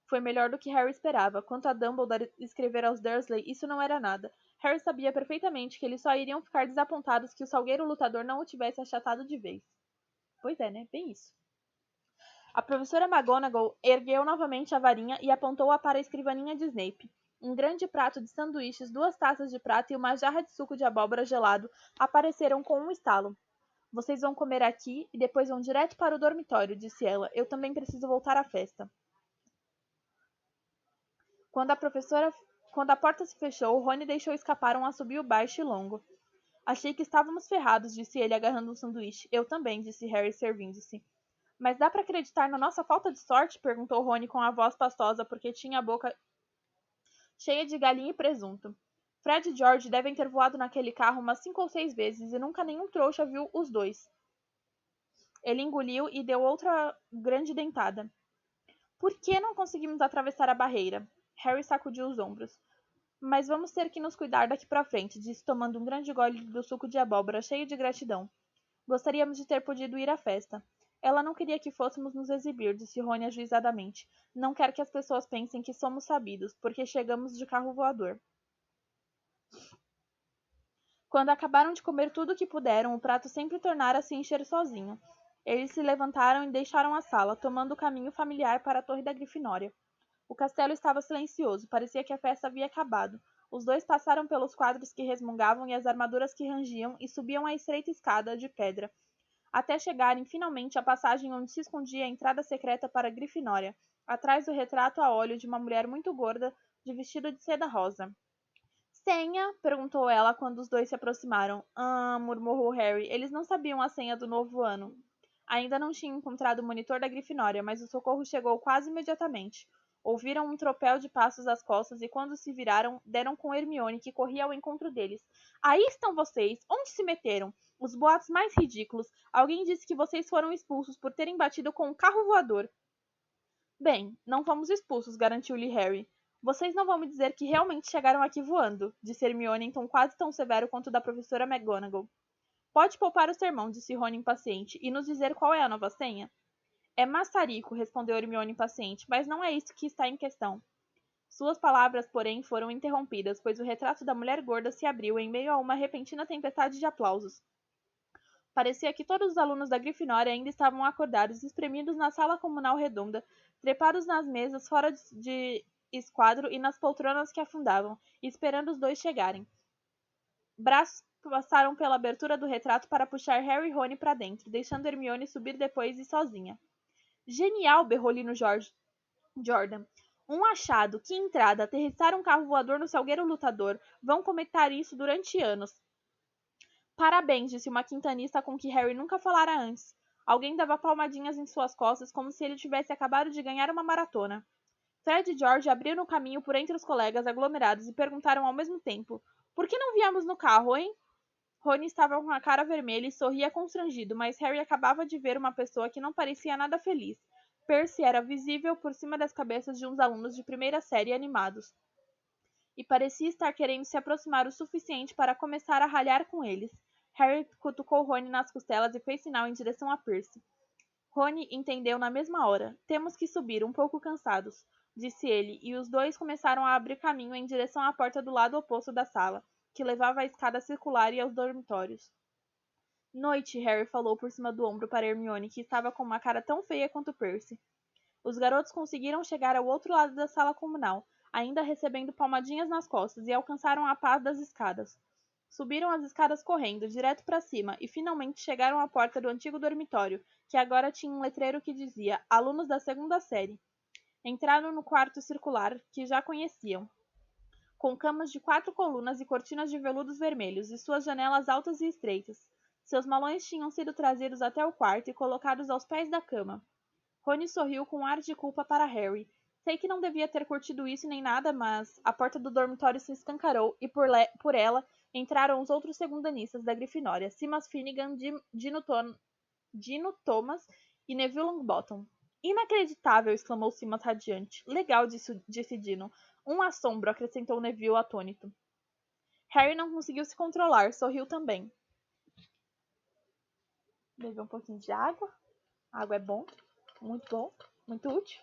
Foi melhor do que Harry esperava. Quanto a Dumbledore escrever aos Dursley, isso não era nada. Harry sabia perfeitamente que eles só iriam ficar desapontados que o Salgueiro Lutador não o tivesse achatado de vez. Pois é, né? Bem isso. A professora McGonagall ergueu novamente a varinha e apontou-a para a escrivaninha de Snape. Um grande prato de sanduíches, 2 taças de prata e uma jarra de suco de abóbora gelado apareceram com um estalo. Vocês vão comer aqui e depois vão direto para o dormitório, disse ela. Eu também preciso voltar à festa. Quando a porta se fechou, Rony deixou escapar um assobio baixo e longo. Achei que estávamos ferrados, disse ele, agarrando um sanduíche. Eu também, disse Harry, servindo-se. Mas dá para acreditar na nossa falta de sorte? Perguntou Rony com a voz pastosa, porque tinha a boca cheia de galinha e presunto. Fred e George devem ter voado naquele carro umas 5 ou 6 vezes e nunca nenhum trouxa viu os dois. Ele engoliu e deu outra grande dentada. Por que não conseguimos atravessar a barreira? Harry sacudiu os ombros. Mas vamos ter que nos cuidar daqui para frente, disse tomando um grande gole do suco de abóbora, cheio de gratidão. Gostaríamos de ter podido ir à festa. Ela não queria que fôssemos nos exibir, disse Rony ajuizadamente. Não quer que as pessoas pensem que somos sabidos, porque chegamos de carro voador. Quando acabaram de comer tudo o que puderam, o prato sempre tornara a se encher sozinho. Eles se levantaram e deixaram a sala, tomando o caminho familiar para a Torre da Grifinória. O castelo estava silencioso, parecia que a festa havia acabado. Os dois passaram pelos quadros que resmungavam e as armaduras que rangiam e subiam a estreita escada de pedra, até chegarem finalmente à passagem onde se escondia a entrada secreta para a Grifinória, atrás do retrato a óleo de uma mulher muito gorda, de vestido de seda rosa. Senha? Perguntou ela quando os dois se aproximaram. Murmurou Harry. Eles não sabiam a senha do novo ano. Ainda não tinham encontrado o monitor da Grifinória, mas o socorro chegou quase imediatamente. Ouviram um tropel de passos às costas e, quando se viraram, deram com Hermione, que corria ao encontro deles. Aí estão vocês! Onde se meteram? Os boatos mais ridículos. Alguém disse que vocês foram expulsos por terem batido com um carro voador. Bem, não fomos expulsos, garantiu-lhe Harry. Vocês não vão me dizer que realmente chegaram aqui voando, disse Hermione em tom quase tão severo quanto o da professora McGonagall. Pode poupar o sermão, disse Rony impaciente, e nos dizer qual é a nova senha? É maçarico, respondeu Hermione impaciente, mas não é isso que está em questão. Suas palavras, porém, foram interrompidas, pois o retrato da mulher gorda se abriu em meio a uma repentina tempestade de aplausos. Parecia que todos os alunos da Grifinória ainda estavam acordados, espremidos na sala comunal redonda, trepados nas mesas fora de esquadro e nas poltronas que afundavam, esperando os dois chegarem. Braços passaram pela abertura do retrato para puxar Harry e Rony para dentro, deixando Hermione subir depois e sozinha. Genial! Berrou Lino Jordan. Um achado, que entrada, aterrissar um carro voador no Salgueiro Lutador. Vão comentar isso durante anos. Parabéns, disse uma quintanista com que Harry nunca falara antes. Alguém dava palmadinhas em suas costas como se ele tivesse acabado de ganhar uma maratona. Fred e George abriram o caminho por entre os colegas aglomerados e perguntaram ao mesmo tempo: Por que não viemos no carro, hein? Rony estava com a cara vermelha e sorria constrangido, mas Harry acabava de ver uma pessoa que não parecia nada feliz. Percy era visível por cima das cabeças de uns alunos de primeira série animados, e parecia estar querendo se aproximar o suficiente para começar a ralhar com eles. Harry cutucou Rony nas costelas e fez sinal em direção a Percy. Rony entendeu na mesma hora. Temos que subir, um pouco cansados, disse ele, e os dois começaram a abrir caminho em direção à porta do lado oposto da sala, que levava à escada circular e aos dormitórios. Noite, Harry falou por cima do ombro para Hermione, que estava com uma cara tão feia quanto Percy. Os garotos conseguiram chegar ao outro lado da sala comunal, ainda recebendo palmadinhas nas costas, e alcançaram a paz das escadas. Subiram as escadas correndo, direto para cima, e finalmente chegaram à porta do antigo dormitório, que agora tinha um letreiro que dizia Alunos da segunda série. Entraram no quarto circular, que já conheciam, com camas de 4 colunas e cortinas de veludos vermelhos, e suas janelas altas e estreitas. Seus malões tinham sido trazidos até o quarto e colocados aos pés da cama. Rony sorriu com ar de culpa para Harry. Sei que não devia ter curtido isso nem nada, mas a porta do dormitório se escancarou e por ela entraram os outros segundanistas da Grifinória, Simas Finnegan, Dino Thomas e Neville Longbottom. Inacreditável! Exclamou Simas radiante. Legal, disse Dino. Um assombro, acrescentou Neville atônito. Harry não conseguiu se controlar, sorriu também. Bebeu um pouquinho de água. A água é bom, muito útil.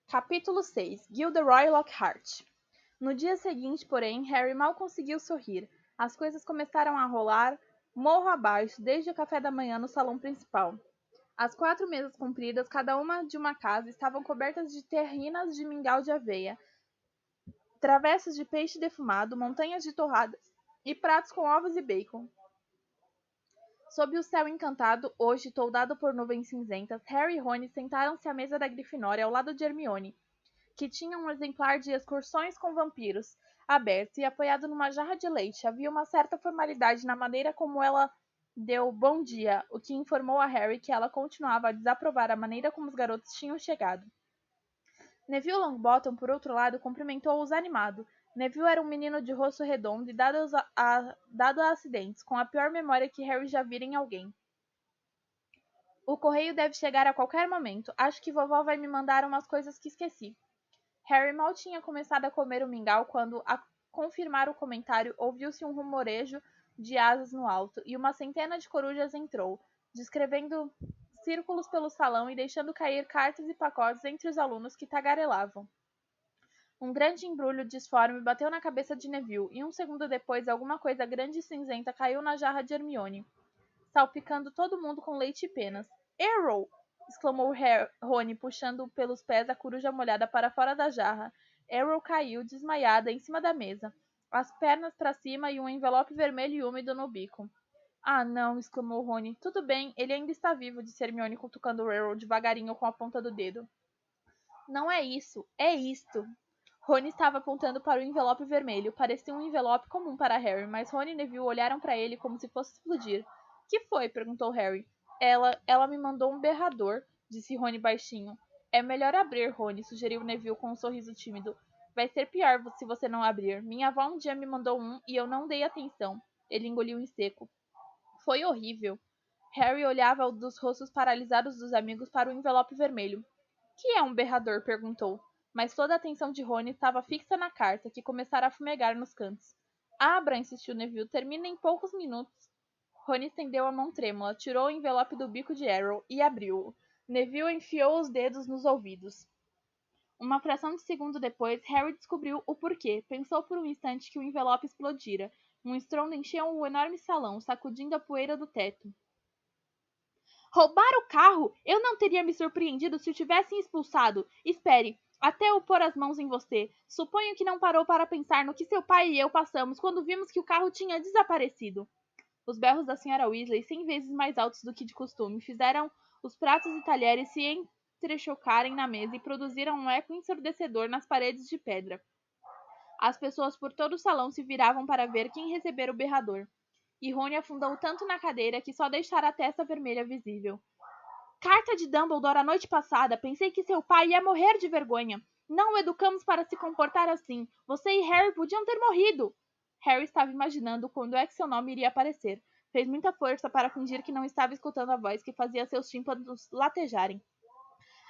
Capítulo 6. Gilderoy Lockhart. No dia seguinte, porém, Harry mal conseguiu sorrir. As coisas começaram a rolar morro abaixo, desde o café da manhã no salão principal. As 4 mesas compridas, cada uma de uma casa, estavam cobertas de terrinas de mingau de aveia, travessas de peixe defumado, montanhas de torradas e pratos com ovos e bacon. Sob o céu encantado, hoje toldado por nuvens cinzentas, Harry e Rony sentaram-se à mesa da Grifinória ao lado de Hermione, que tinha um exemplar de Excursões com Vampiros aberto e apoiado numa jarra de leite. Havia uma certa formalidade na maneira como ela deu bom dia, o que informou a Harry que ela continuava a desaprovar a maneira como os garotos tinham chegado. Neville Longbottom, por outro lado, cumprimentou-os animado. Neville era um menino de rosto redondo e dado a acidentes, com a pior memória que Harry já vira em alguém. O correio deve chegar a qualquer momento. Acho que vovó vai me mandar umas coisas que esqueci. Harry mal tinha começado a comer o mingau quando, a confirmar o comentário, ouviu-se um rumorejo de asas no alto, e uma centena de corujas entrou, descrevendo círculos pelo salão e deixando cair cartas e pacotes entre os alunos que tagarelavam. Um grande embrulho disforme bateu na cabeça de Neville, e um segundo depois alguma coisa grande e cinzenta caiu na jarra de Hermione, salpicando todo mundo com leite e penas. Errol! Exclamou Rony, puxando pelos pés a coruja molhada para fora da jarra. Arrow caiu, desmaiada, em cima da mesa, as pernas para cima e um envelope vermelho e úmido no bico. Ah, não! Exclamou Rony. Tudo bem, ele ainda está vivo, disse Hermione cutucando Arrow devagarinho com a ponta do dedo. Não é isso, é isto. Rony estava apontando para o envelope vermelho. Parecia um envelope comum para Harry, mas Rony e Neville olharam para ele como se fosse explodir. Que foi? Perguntou Harry. Ela me mandou um berrador, disse Rony baixinho. É melhor abrir, Rony, sugeriu Neville com um sorriso tímido. Vai ser pior se você não abrir. Minha avó um dia me mandou um e eu não dei atenção. Ele engoliu em seco. Foi horrível. Harry olhava dos rostos paralisados dos amigos para o envelope vermelho. Que é um berrador? Perguntou. Mas toda a atenção de Rony estava fixa na carta, que começara a fumegar nos cantos. Abra, insistiu Neville. Termina em poucos minutos. Rony estendeu a mão trêmula, tirou o envelope do bico de Arrow e abriu-o. Neville enfiou os dedos nos ouvidos. Uma fração de segundo depois, Harry descobriu o porquê. Pensou por um instante que o envelope explodira. Um estrondo encheu o enorme salão, sacudindo a poeira do teto. Roubar o carro? Eu não teria me surpreendido se o tivessem expulsado. Espere, até eu pôr as mãos em você. Suponho que não parou para pensar no que seu pai e eu passamos quando vimos que o carro tinha desaparecido. Os berros da Sra. Weasley, 100 vezes mais altos do que de costume, fizeram os pratos e talheres se entrechocarem na mesa e produziram um eco ensurdecedor nas paredes de pedra. As pessoas por todo o salão se viravam para ver quem recebera o berrador. E Rony afundou tanto na cadeira que só deixara a testa vermelha visível. Carta de Dumbledore a noite passada. Pensei que seu pai ia morrer de vergonha. Não o educamos para se comportar assim. Você e Harry podiam ter morrido. Harry estava imaginando quando é que seu nome iria aparecer. Fez muita força para fingir que não estava escutando a voz que fazia seus tímpanos latejarem.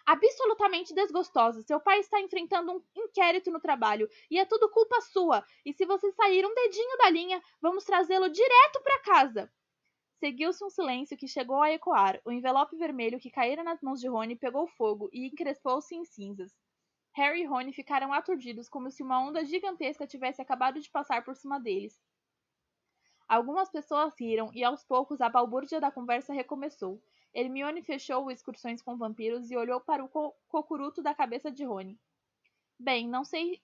Absolutamente desgostosa. Seu pai está enfrentando um inquérito no trabalho e é tudo culpa sua. E se você sair um dedinho da linha, vamos trazê-lo direto para casa. Seguiu-se um silêncio que chegou a ecoar. O envelope vermelho que caíra nas mãos de Rony pegou fogo e encrespou-se em cinzas. Harry e Rony ficaram aturdidos, como se uma onda gigantesca tivesse acabado de passar por cima deles. Algumas pessoas riram e aos poucos a balbúrdia da conversa recomeçou. Hermione fechou excursões com vampiros e olhou para o cocuruto da cabeça de Rony. Bem, não sei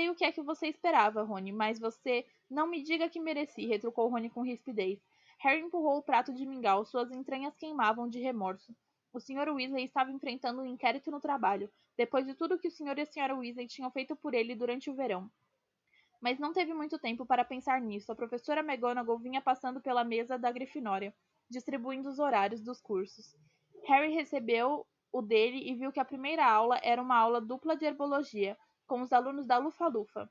o que é que você esperava, Rony, mas você não me diga que mereci, retrucou Rony com rispidez. Harry empurrou o prato de mingau, suas entranhas queimavam de remorso. O Sr. Weasley estava enfrentando um inquérito no trabalho, depois de tudo que o Sr. e a Sra. Weasley tinham feito por ele durante o verão. Mas não teve muito tempo para pensar nisso. A professora McGonagall vinha passando pela mesa da Grifinória, distribuindo os horários dos cursos. Harry recebeu o dele e viu que a primeira aula era uma aula dupla de herbologia, com os alunos da Lufa-Lufa.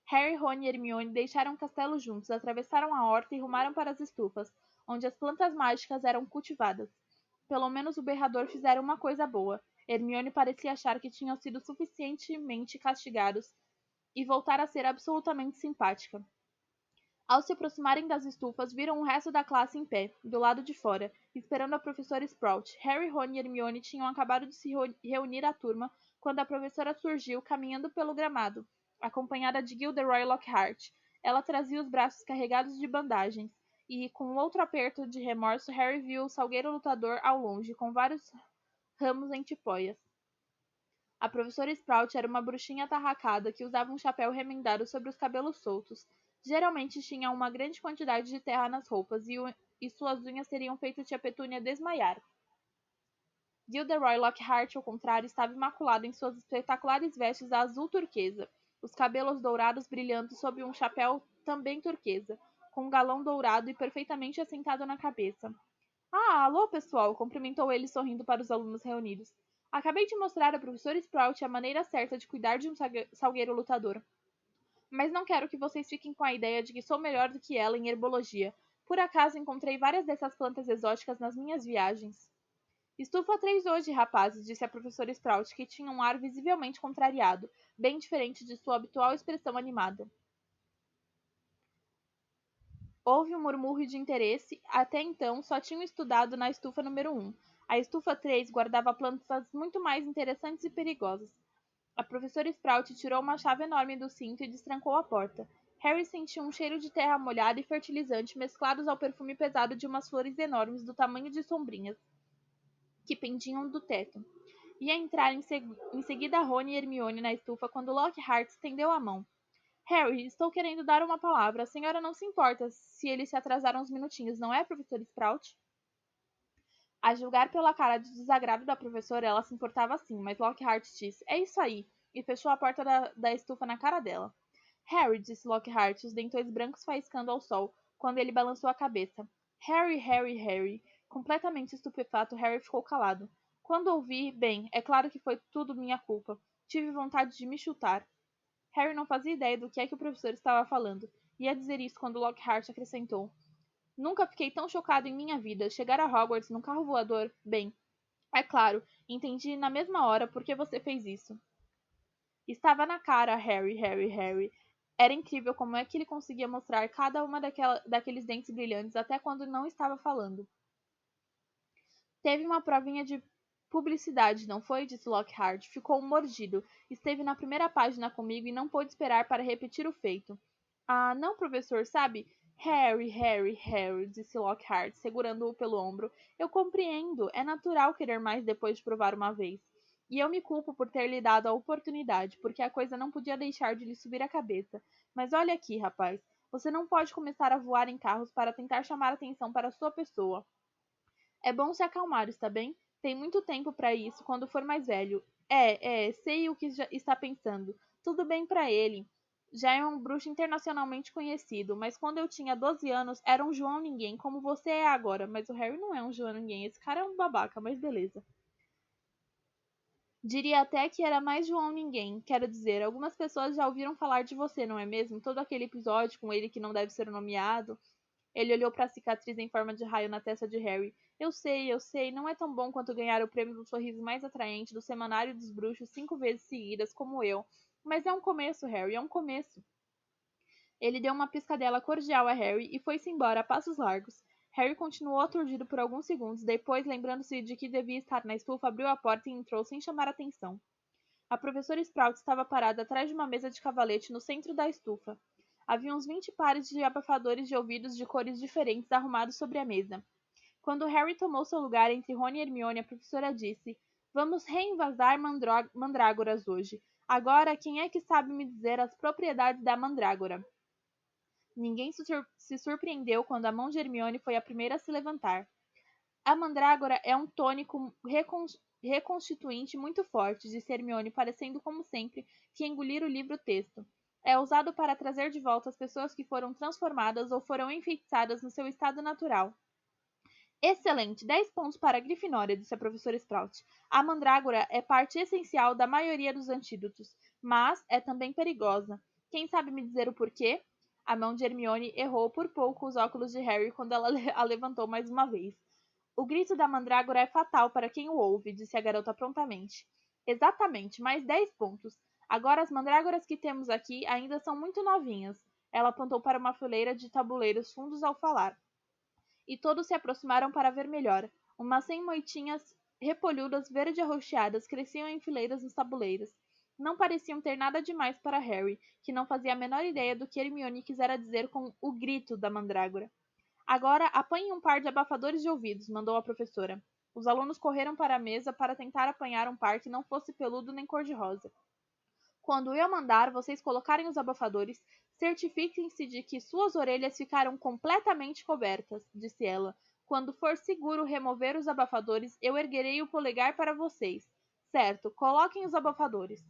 Harry, Ron e Hermione deixaram o castelo juntos, atravessaram a horta e rumaram para as estufas, onde as plantas mágicas eram cultivadas. Pelo menos o berrador fizera uma coisa boa. Hermione parecia achar que tinham sido suficientemente castigados e voltar a ser absolutamente simpática. Ao se aproximarem das estufas, viram o resto da classe em pé, do lado de fora, esperando a professora Sprout. Harry, Ron e Hermione tinham acabado de se reunir à turma quando a professora surgiu, caminhando pelo gramado, acompanhada de Gilderoy Lockhart. Ela trazia os braços carregados de bandagens, e, com outro aperto de remorso, Harry viu o salgueiro lutador ao longe, com vários ramos em tipóias. A professora Sprout era uma bruxinha atarracada que usava um chapéu remendado sobre os cabelos soltos. Geralmente tinha uma grande quantidade de terra nas roupas e suas unhas teriam feito tia Petúnia desmaiar. Gilderoy Lockhart, ao contrário, estava imaculado em suas espetaculares vestes azul turquesa, os cabelos dourados brilhando sob um chapéu também turquesa, com um galão dourado e perfeitamente assentado na cabeça. Ah, alô, pessoal! Cumprimentou ele sorrindo para os alunos reunidos. Acabei de mostrar ao professor Sprout a maneira certa de cuidar de um salgueiro lutador. Mas não quero que vocês fiquem com a ideia de que sou melhor do que ela em herbologia. Por acaso encontrei várias dessas plantas exóticas nas minhas viagens. Estufa 3 hoje, rapazes, disse a professora Sprout, que tinha um ar visivelmente contrariado, bem diferente de sua habitual expressão animada. Houve um murmúrio de interesse. Até então, só tinham estudado na estufa número 1. A estufa 3 guardava plantas muito mais interessantes e perigosas. A professora Sprout tirou uma chave enorme do cinto e destrancou a porta. Harry sentiu um cheiro de terra molhada e fertilizante mesclados ao perfume pesado de umas flores enormes do tamanho de sombrinhas que pendiam do teto. Ia entrar em seguida Rony e Hermione na estufa quando Lockhart estendeu a mão. Harry, estou querendo dar uma palavra. A senhora não se importa se eles se atrasaram uns minutinhos, não é, professor Sprout? A julgar pela cara de desagrado da professora, ela se importava sim, mas Lockhart disse, é isso aí, e fechou a porta da estufa na cara dela. Harry, disse Lockhart, os dentões brancos faiscando ao sol, quando ele balançou a cabeça. Harry, Harry, Harry. Completamente estupefato, Harry ficou calado. Quando ouvi, bem, é claro que foi tudo minha culpa. Tive vontade de me chutar. Harry não fazia ideia do que é que o professor estava falando. Ia dizer isso quando Lockhart acrescentou. Nunca fiquei tão chocado em minha vida. Chegar a Hogwarts num carro voador? Bem, é claro, entendi na mesma hora por que você fez isso. Estava na cara, Harry, Harry, Harry. Era incrível como é que ele conseguia mostrar cada uma daqueles dentes brilhantes até quando não estava falando. Teve uma provinha de publicidade, não foi? Disse Lockhart. Ficou mordido. Esteve na primeira página comigo e não pôde esperar para repetir o feito. Ah, não, professor, sabe? Harry, Harry, Harry, disse Lockhart, segurando-o pelo ombro. Eu compreendo. É natural querer mais depois de provar uma vez. E eu me culpo por ter lhe dado a oportunidade, porque a coisa não podia deixar de lhe subir a cabeça. Mas olha aqui, rapaz. Você não pode começar a voar em carros para tentar chamar atenção para sua pessoa. É bom se acalmar, está bem? Tem muito tempo para isso quando for mais velho. Sei o que já está pensando. Tudo bem para ele. Já é um bruxo internacionalmente conhecido, mas quando eu tinha 12 anos era um João Ninguém, como você é agora. Mas o Harry não é um João Ninguém, esse cara é um babaca, mas beleza. Diria até que era mais João Ninguém. Quero dizer, algumas pessoas já ouviram falar de você, não é mesmo? Todo aquele episódio com ele que não deve ser nomeado. Ele olhou para a cicatriz em forma de raio na testa de Harry. Eu sei, não é tão bom quanto ganhar o prêmio do sorriso mais atraente do Semanário dos Bruxos 5 vezes seguidas, como eu. Mas é um começo, Harry, é um começo. Ele deu uma piscadela cordial a Harry e foi-se embora a passos largos. Harry continuou aturdido por alguns segundos, depois, lembrando-se de que devia estar na estufa, abriu a porta e entrou sem chamar atenção. A professora Sprout estava parada atrás de uma mesa de cavalete no centro da estufa. Havia uns 20 pares de abafadores de ouvidos de cores diferentes arrumados sobre a mesa. Quando Harry tomou seu lugar entre Rony e Hermione, a professora disse: Vamos reinvasar mandrágoras hoje. Agora, quem é que sabe me dizer as propriedades da mandrágora? Ninguém se surpreendeu quando a mão de Hermione foi a primeira a se levantar. A mandrágora é um tônico reconstituinte muito forte, disse Hermione, parecendo, como sempre, que engolir o livro-texto. É usado para trazer de volta as pessoas que foram transformadas ou foram enfeitiçadas no seu estado natural. Excelente! 10 pontos para a Grifinória, disse a professora Sprout. A mandrágora é parte essencial da maioria dos antídotos, mas é também perigosa. Quem sabe me dizer o porquê? A mão de Hermione errou por pouco os óculos de Harry quando ela a levantou mais uma vez. O grito da mandrágora é fatal para quem o ouve, disse a garota prontamente. Exatamente, mais 10 pontos. Agora as mandrágoras que temos aqui ainda são muito novinhas. Ela apontou para uma fileira de tabuleiros fundos ao falar. E todos se aproximaram para ver melhor. Umas 100 moitinhas repolhudas verde arroxeadas cresciam em fileiras nos tabuleiros. Não pareciam ter nada demais para Harry, que não fazia a menor ideia do que Hermione quisera dizer com o grito da mandrágora. Agora apanhe um par de abafadores de ouvidos, mandou a professora. Os alunos correram para a mesa para tentar apanhar um par que não fosse peludo nem cor-de-rosa. Quando eu mandar vocês colocarem os abafadores, certifiquem-se de que suas orelhas ficaram completamente cobertas, disse ela. Quando for seguro remover os abafadores, eu erguerei o polegar para vocês. Certo, coloquem os abafadores.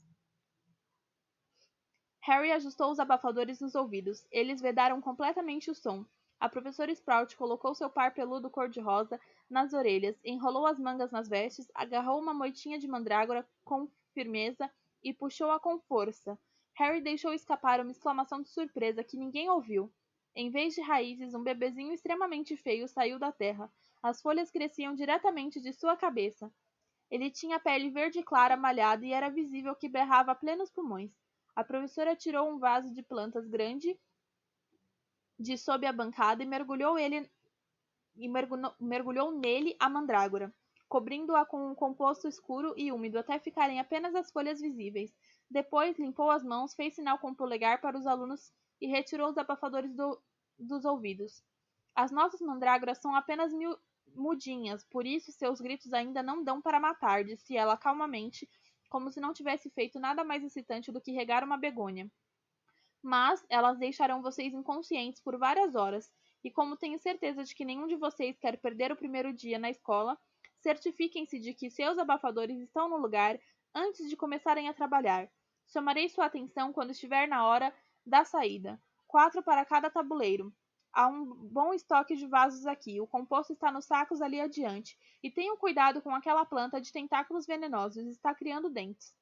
Harry ajustou os abafadores nos ouvidos. Eles vedaram completamente o som. A professora Sprout colocou seu par peludo cor-de-rosa nas orelhas, enrolou as mangas nas vestes, agarrou uma moitinha de mandrágora com firmeza e puxou-a com força. Harry deixou escapar uma exclamação de surpresa que ninguém ouviu. Em vez de raízes, um bebezinho extremamente feio saiu da terra. As folhas cresciam diretamente de sua cabeça. Ele tinha a pele verde clara, malhada e era visível que berrava a plenos pulmões. A professora tirou um vaso de plantas grande de sob a bancada e mergulhou nele a mandrágora, cobrindo-a com um composto escuro e úmido até ficarem apenas as folhas visíveis. Depois limpou as mãos, fez sinal com o polegar para os alunos e retirou os abafadores dos ouvidos. As nossas mandrágoras são apenas mudinhas, por isso seus gritos ainda não dão para matar, disse ela calmamente, como se não tivesse feito nada mais excitante do que regar uma begônia. Mas elas deixarão vocês inconscientes por várias horas, e como tenho certeza de que nenhum de vocês quer perder o primeiro dia na escola, certifiquem-se de que seus abafadores estão no lugar antes de começarem a trabalhar. Chamarei sua atenção quando estiver na hora da saída. 4 para cada tabuleiro. Há um bom estoque de vasos aqui. O composto está nos sacos ali adiante. E tenham cuidado com aquela planta de tentáculos venenosos. Está criando dentes.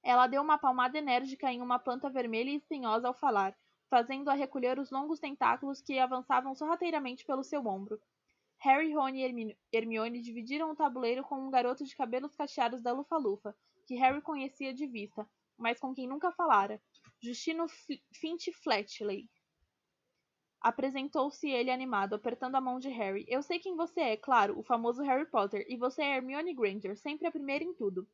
Ela deu uma palmada enérgica em uma planta vermelha e espinhosa ao falar, fazendo-a recolher os longos tentáculos que avançavam sorrateiramente pelo seu ombro. Harry, Ron e Hermione dividiram o tabuleiro com um garoto de cabelos cacheados da Lufa-Lufa, que Harry conhecia de vista, mas com quem nunca falara. Justino Finch Fletchley. Apresentou-se ele animado, apertando a mão de Harry. Eu sei quem você é, claro, o famoso Harry Potter, e você é Hermione Granger, sempre a primeira em tudo.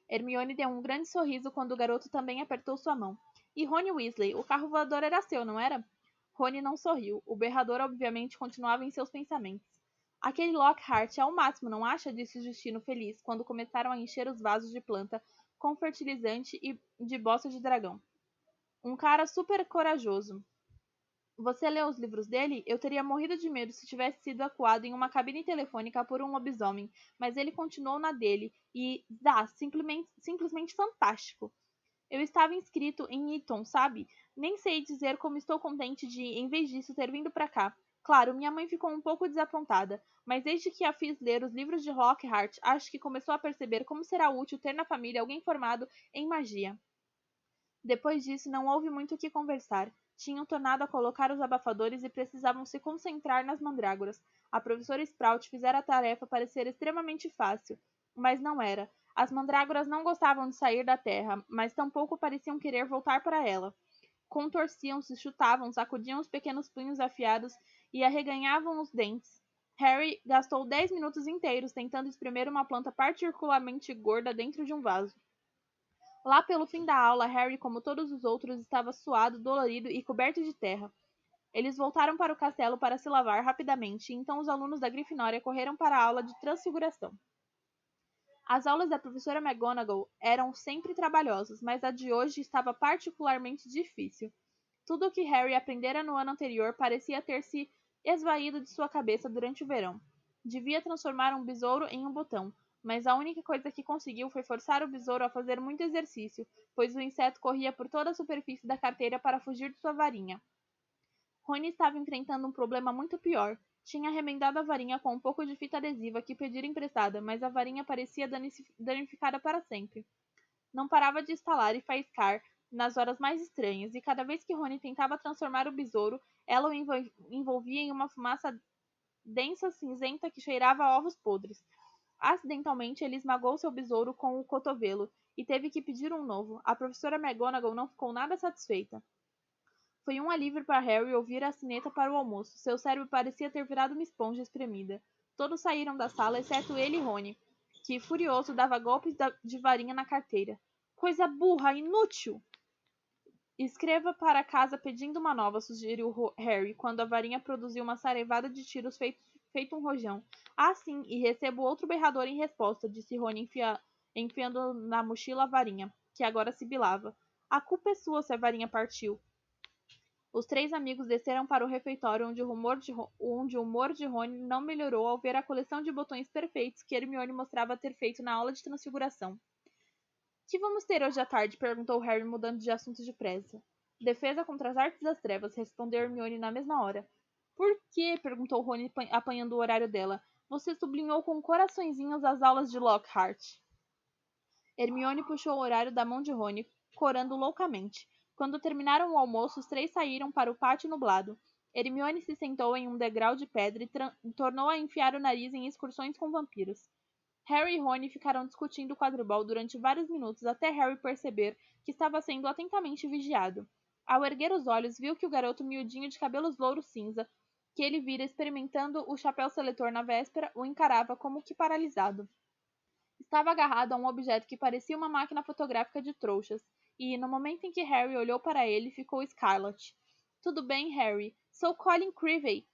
Hermione deu um grande sorriso quando o garoto também apertou sua mão. E Rony Weasley, o carro voador era seu, não era? Rony não sorriu. O berrador obviamente continuava em seus pensamentos. Aquele Lockhart é o máximo, não acha? Disse Justino feliz, quando começaram a encher os vasos de planta com fertilizante e de bosta de dragão. Um cara super corajoso. Você leu os livros dele? Eu teria morrido de medo se tivesse sido acuado em uma cabine telefônica por um lobisomem, mas ele continuou na dele e, simplesmente fantástico. Eu estava inscrito em Eton, sabe? Nem sei dizer como estou contente de, em vez disso, ter vindo para cá. Claro, minha mãe ficou um pouco desapontada, mas desde que a fiz ler os livros de Lockhart, acho que começou a perceber como será útil ter na família alguém formado em magia. Depois disso, não houve muito o que conversar. Tinham tornado a colocar os abafadores e precisavam se concentrar nas mandrágoras. A professora Sprout fizera a tarefa parecer extremamente fácil, mas não era. As mandrágoras não gostavam de sair da terra, mas tampouco pareciam querer voltar para ela. Contorciam-se, chutavam, sacudiam os pequenos punhos afiados e arreganhavam os dentes. Harry gastou 10 minutos inteiros tentando espremer uma planta particularmente gorda dentro de um vaso. Lá pelo fim da aula, Harry, como todos os outros, estava suado, dolorido e coberto de terra. Eles voltaram para o castelo para se lavar rapidamente, e então os alunos da Grifinória correram para a aula de transfiguração. As aulas da professora McGonagall eram sempre trabalhosas, mas a de hoje estava particularmente difícil. Tudo o que Harry aprendera no ano anterior parecia ter se esvaído de sua cabeça durante o verão. Devia transformar um besouro em um botão, mas a única coisa que conseguiu foi forçar o besouro a fazer muito exercício, pois o inseto corria por toda a superfície da carteira para fugir de sua varinha. Rony estava enfrentando um problema muito pior. Tinha remendado a varinha com um pouco de fita adesiva que pedira emprestada, mas a varinha parecia danificada para sempre. Não parava de estalar e faiscar nas horas mais estranhas, e cada vez que Rony tentava transformar o besouro, ela o envolvia em uma fumaça densa cinzenta que cheirava a ovos podres. Acidentalmente, ele esmagou seu besouro com o cotovelo e teve que pedir um novo. A professora McGonagall não ficou nada satisfeita. Foi um alívio para Harry ouvir a sineta para o almoço. Seu cérebro parecia ter virado uma esponja espremida. Todos saíram da sala, exceto ele e Rony, que, furioso, dava golpes de varinha na carteira. Coisa burra, inútil! Escreva para casa pedindo uma nova, sugeriu Harry, quando a varinha produziu uma sarevada de tiros feito um rojão. Ah, sim, e recebo outro berrador em resposta, disse Rony, enfiando na mochila a varinha, que agora sibilava. A culpa é sua se a varinha partiu. Os três amigos desceram para o refeitório, onde o humor de Rony não melhorou ao ver a coleção de botões perfeitos que Hermione mostrava ter feito na aula de transfiguração. Que vamos ter hoje à tarde? Perguntou Harry, mudando de assunto depressa. Defesa contra as artes das trevas, respondeu Hermione na mesma hora. Por quê? Perguntou Rony, apanhando o horário dela. Você sublinhou com coraçõezinhos as aulas de Lockhart. Hermione puxou o horário da mão de Rony, corando loucamente. Quando terminaram o almoço, os três saíram para o pátio nublado. Hermione se sentou em um degrau de pedra e tornou a enfiar o nariz em excursões com vampiros. Harry e Rony ficaram discutindo o quadribol durante vários minutos até Harry perceber que estava sendo atentamente vigiado. Ao erguer os olhos, viu que o garoto miudinho de cabelos louros cinza, que ele vira experimentando o chapéu seletor na véspera, o encarava como que paralisado. Estava agarrado a um objeto que parecia uma máquina fotográfica de trouxas, e, no momento em que Harry olhou para ele, ficou Scarlet. Tudo bem, Harry? Sou Colin Creevey,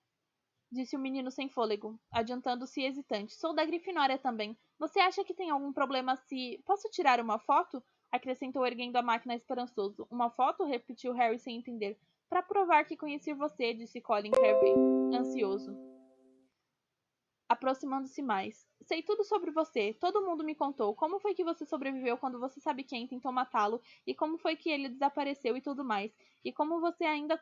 disse o menino sem fôlego, adiantando-se hesitante. Sou da Grifinória também. Você acha que tem algum problema se... Posso tirar uma foto? Acrescentou erguendo a máquina esperançoso. Uma foto? Repetiu Harry sem entender. Para provar que conheci você, disse Colin Creevy, ansioso, aproximando-se mais. Sei tudo sobre você. Todo mundo me contou. Como foi que você sobreviveu quando você sabe quem tentou matá-lo? E como foi que ele desapareceu e tudo mais? E como você ainda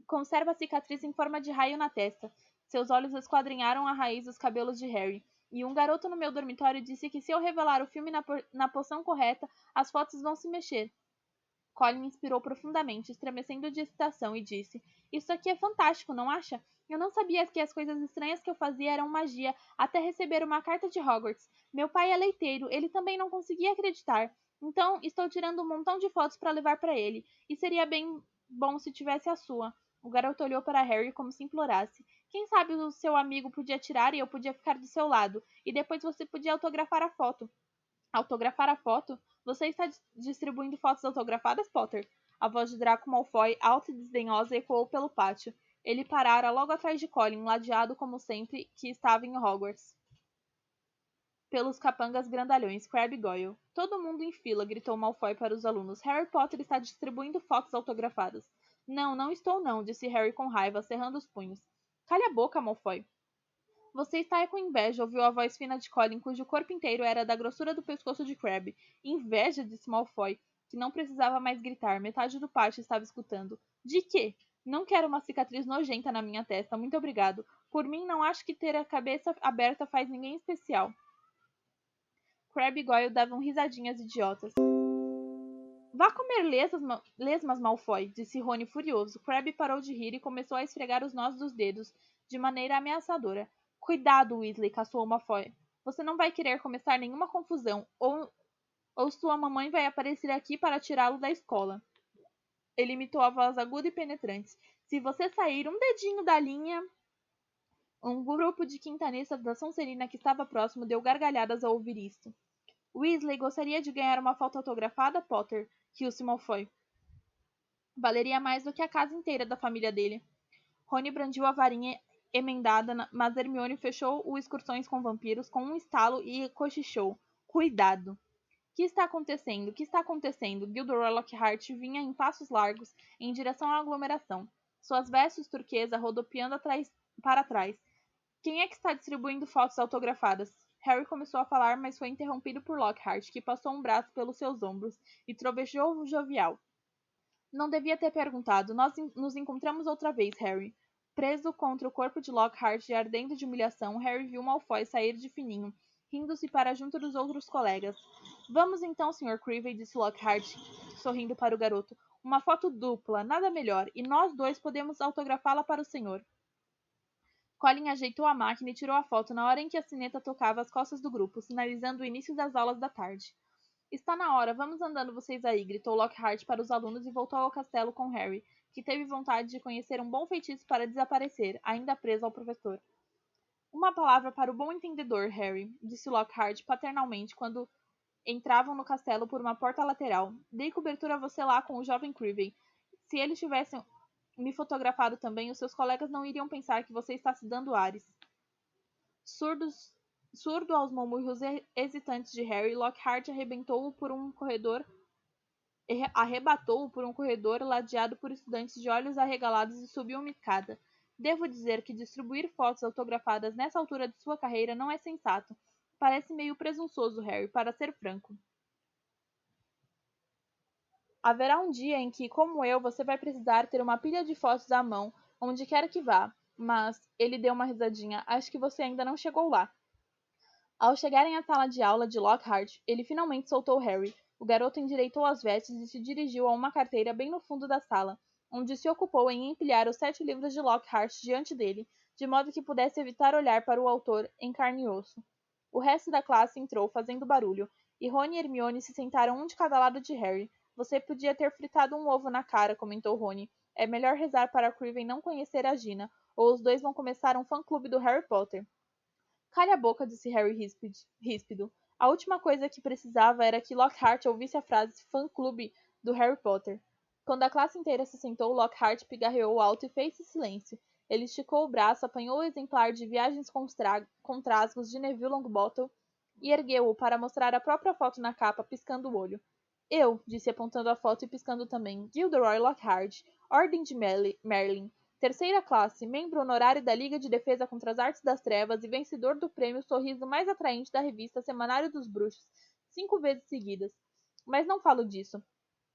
conserva a cicatriz em forma de raio na testa. Seus olhos esquadrinharam a raiz dos cabelos de Harry. E um garoto no meu dormitório disse que se eu revelar o filme na poção correta, as fotos vão se mexer. Colin inspirou profundamente, estremecendo de excitação, e disse: Isso aqui é fantástico, não acha? Eu não sabia que as coisas estranhas que eu fazia eram magia, até receber uma carta de Hogwarts. Meu pai é leiteiro, ele também não conseguia acreditar. Então, estou tirando um montão de fotos para levar para ele, e seria bem bom se tivesse a sua. O garoto olhou para Harry como se implorasse. Quem sabe o seu amigo podia tirar e eu podia ficar do seu lado, e depois você podia autografar a foto. Autografar a foto? Você está distribuindo fotos autografadas, Potter? A voz de Draco Malfoy, alta e desdenhosa, ecoou pelo pátio. Ele parara logo atrás de Colin, ladeado como sempre que estava em Hogwarts. Pelos capangas grandalhões, Crabbe e Goyle. Todo mundo em fila, gritou Malfoy para os alunos. Harry Potter está distribuindo fotos autografadas. Não, não estou não, disse Harry com raiva, cerrando os punhos. Cale a boca, Malfoy. Você está com inveja, ouviu a voz fina de Colin, cujo corpo inteiro era da grossura do pescoço de Crabbe. Inveja, disse Malfoy, que não precisava mais gritar. Metade do pátio estava escutando. De quê? Não quero uma cicatriz nojenta na minha testa, muito obrigado. Por mim, não acho que ter a cabeça aberta faz ninguém especial. Crabbe e Goyle davam risadinhas idiotas. Vá comer lesmas, Malfoy, disse Rony furioso. Crabbe parou de rir e começou a esfregar os nós dos dedos, de maneira ameaçadora. Cuidado, Weasley, caçoou Malfoy. Você não vai querer começar nenhuma confusão, ou sua mamãe vai aparecer aqui para tirá-lo da escola. Ele imitou a voz aguda e penetrante. Se você sair um dedinho da linha... Um grupo de quintanistas da Sonserina que estava próximo deu gargalhadas ao ouvir isto. Weasley gostaria de ganhar uma foto autografada, Potter? Riu-se Malfoy. Valeria mais do que a casa inteira da família dele. Rony brandiu a varinha emendada, mas Hermione fechou o Excursões com Vampiros com um estalo e cochichou. Cuidado! Que está acontecendo? Que está acontecendo? Gilderoy Lockhart vinha em passos largos em direção à aglomeração, suas vestes turquesa rodopiando para trás. Quem é que está distribuindo fotos autografadas? Harry começou a falar, mas foi interrompido por Lockhart, que passou um braço pelos seus ombros e trovejou jovial. Não devia ter perguntado. Nós nos encontramos outra vez, Harry. Preso contra o corpo de Lockhart e ardendo de humilhação, Harry viu Malfoy sair de fininho, rindo-se para junto dos outros colegas. Vamos então, Sr. Creevey, disse Lockhart, sorrindo para o garoto. Uma foto dupla, nada melhor, e nós dois podemos autografá-la para o senhor. Colin ajeitou a máquina e tirou a foto na hora em que a sineta tocava as costas do grupo, sinalizando o início das aulas da tarde. Está na hora, vamos andando vocês aí, gritou Lockhart para os alunos e voltou ao castelo com Harry, que teve vontade de conhecer um bom feitiço para desaparecer, ainda preso ao professor. Uma palavra para o bom entendedor, Harry, disse Lockhart paternalmente quando entravam no castelo por uma porta lateral. Dei cobertura a você lá com o jovem Creevey. Se eles tivessem me fotografado também, os seus colegas não iriam pensar que você está se dando ares. Surdo aos murmúrios hesitantes de Harry, Lockhart arrebatou-o por um corredor ladeado por estudantes de olhos arregalados e subiu uma escada. Devo dizer que distribuir fotos autografadas nessa altura de sua carreira não é sensato. Parece meio presunçoso, Harry, para ser franco. Haverá um dia em que, como eu, você vai precisar ter uma pilha de fotos à mão, onde quer que vá. Mas, ele deu uma risadinha, acho que você ainda não chegou lá. Ao chegarem à sala de aula de Lockhart, ele finalmente soltou Harry. O garoto endireitou as vestes e se dirigiu a uma carteira bem no fundo da sala, onde se ocupou em empilhar os 7 livros de Lockhart diante dele, de modo que pudesse evitar olhar para o autor em carne e osso. O resto da classe entrou, fazendo barulho, e Rony e Hermione se sentaram um de cada lado de Harry. Você podia ter fritado um ovo na cara, comentou Rony. É melhor rezar para Creevey não conhecer a Gina, ou os dois vão começar um fã-clube do Harry Potter. Cale a boca, disse Harry ríspido. A última coisa que precisava era que Lockhart ouvisse a frase fã-clube do Harry Potter. Quando a classe inteira se sentou, Lockhart pigarreou alto e fez-se silêncio. Ele esticou o braço, apanhou o exemplar de Viagens com Trasgos de Neville Longbottom e ergueu-o para mostrar a própria foto na capa, piscando o olho. Eu, disse apontando a foto e piscando também, Gilderoy Lockhart, Ordem de Merlin, terceira classe, membro honorário da Liga de Defesa contra as Artes das Trevas e vencedor do prêmio Sorriso mais atraente da revista Semanário dos Bruxos, 5 vezes seguidas. Mas não falo disso.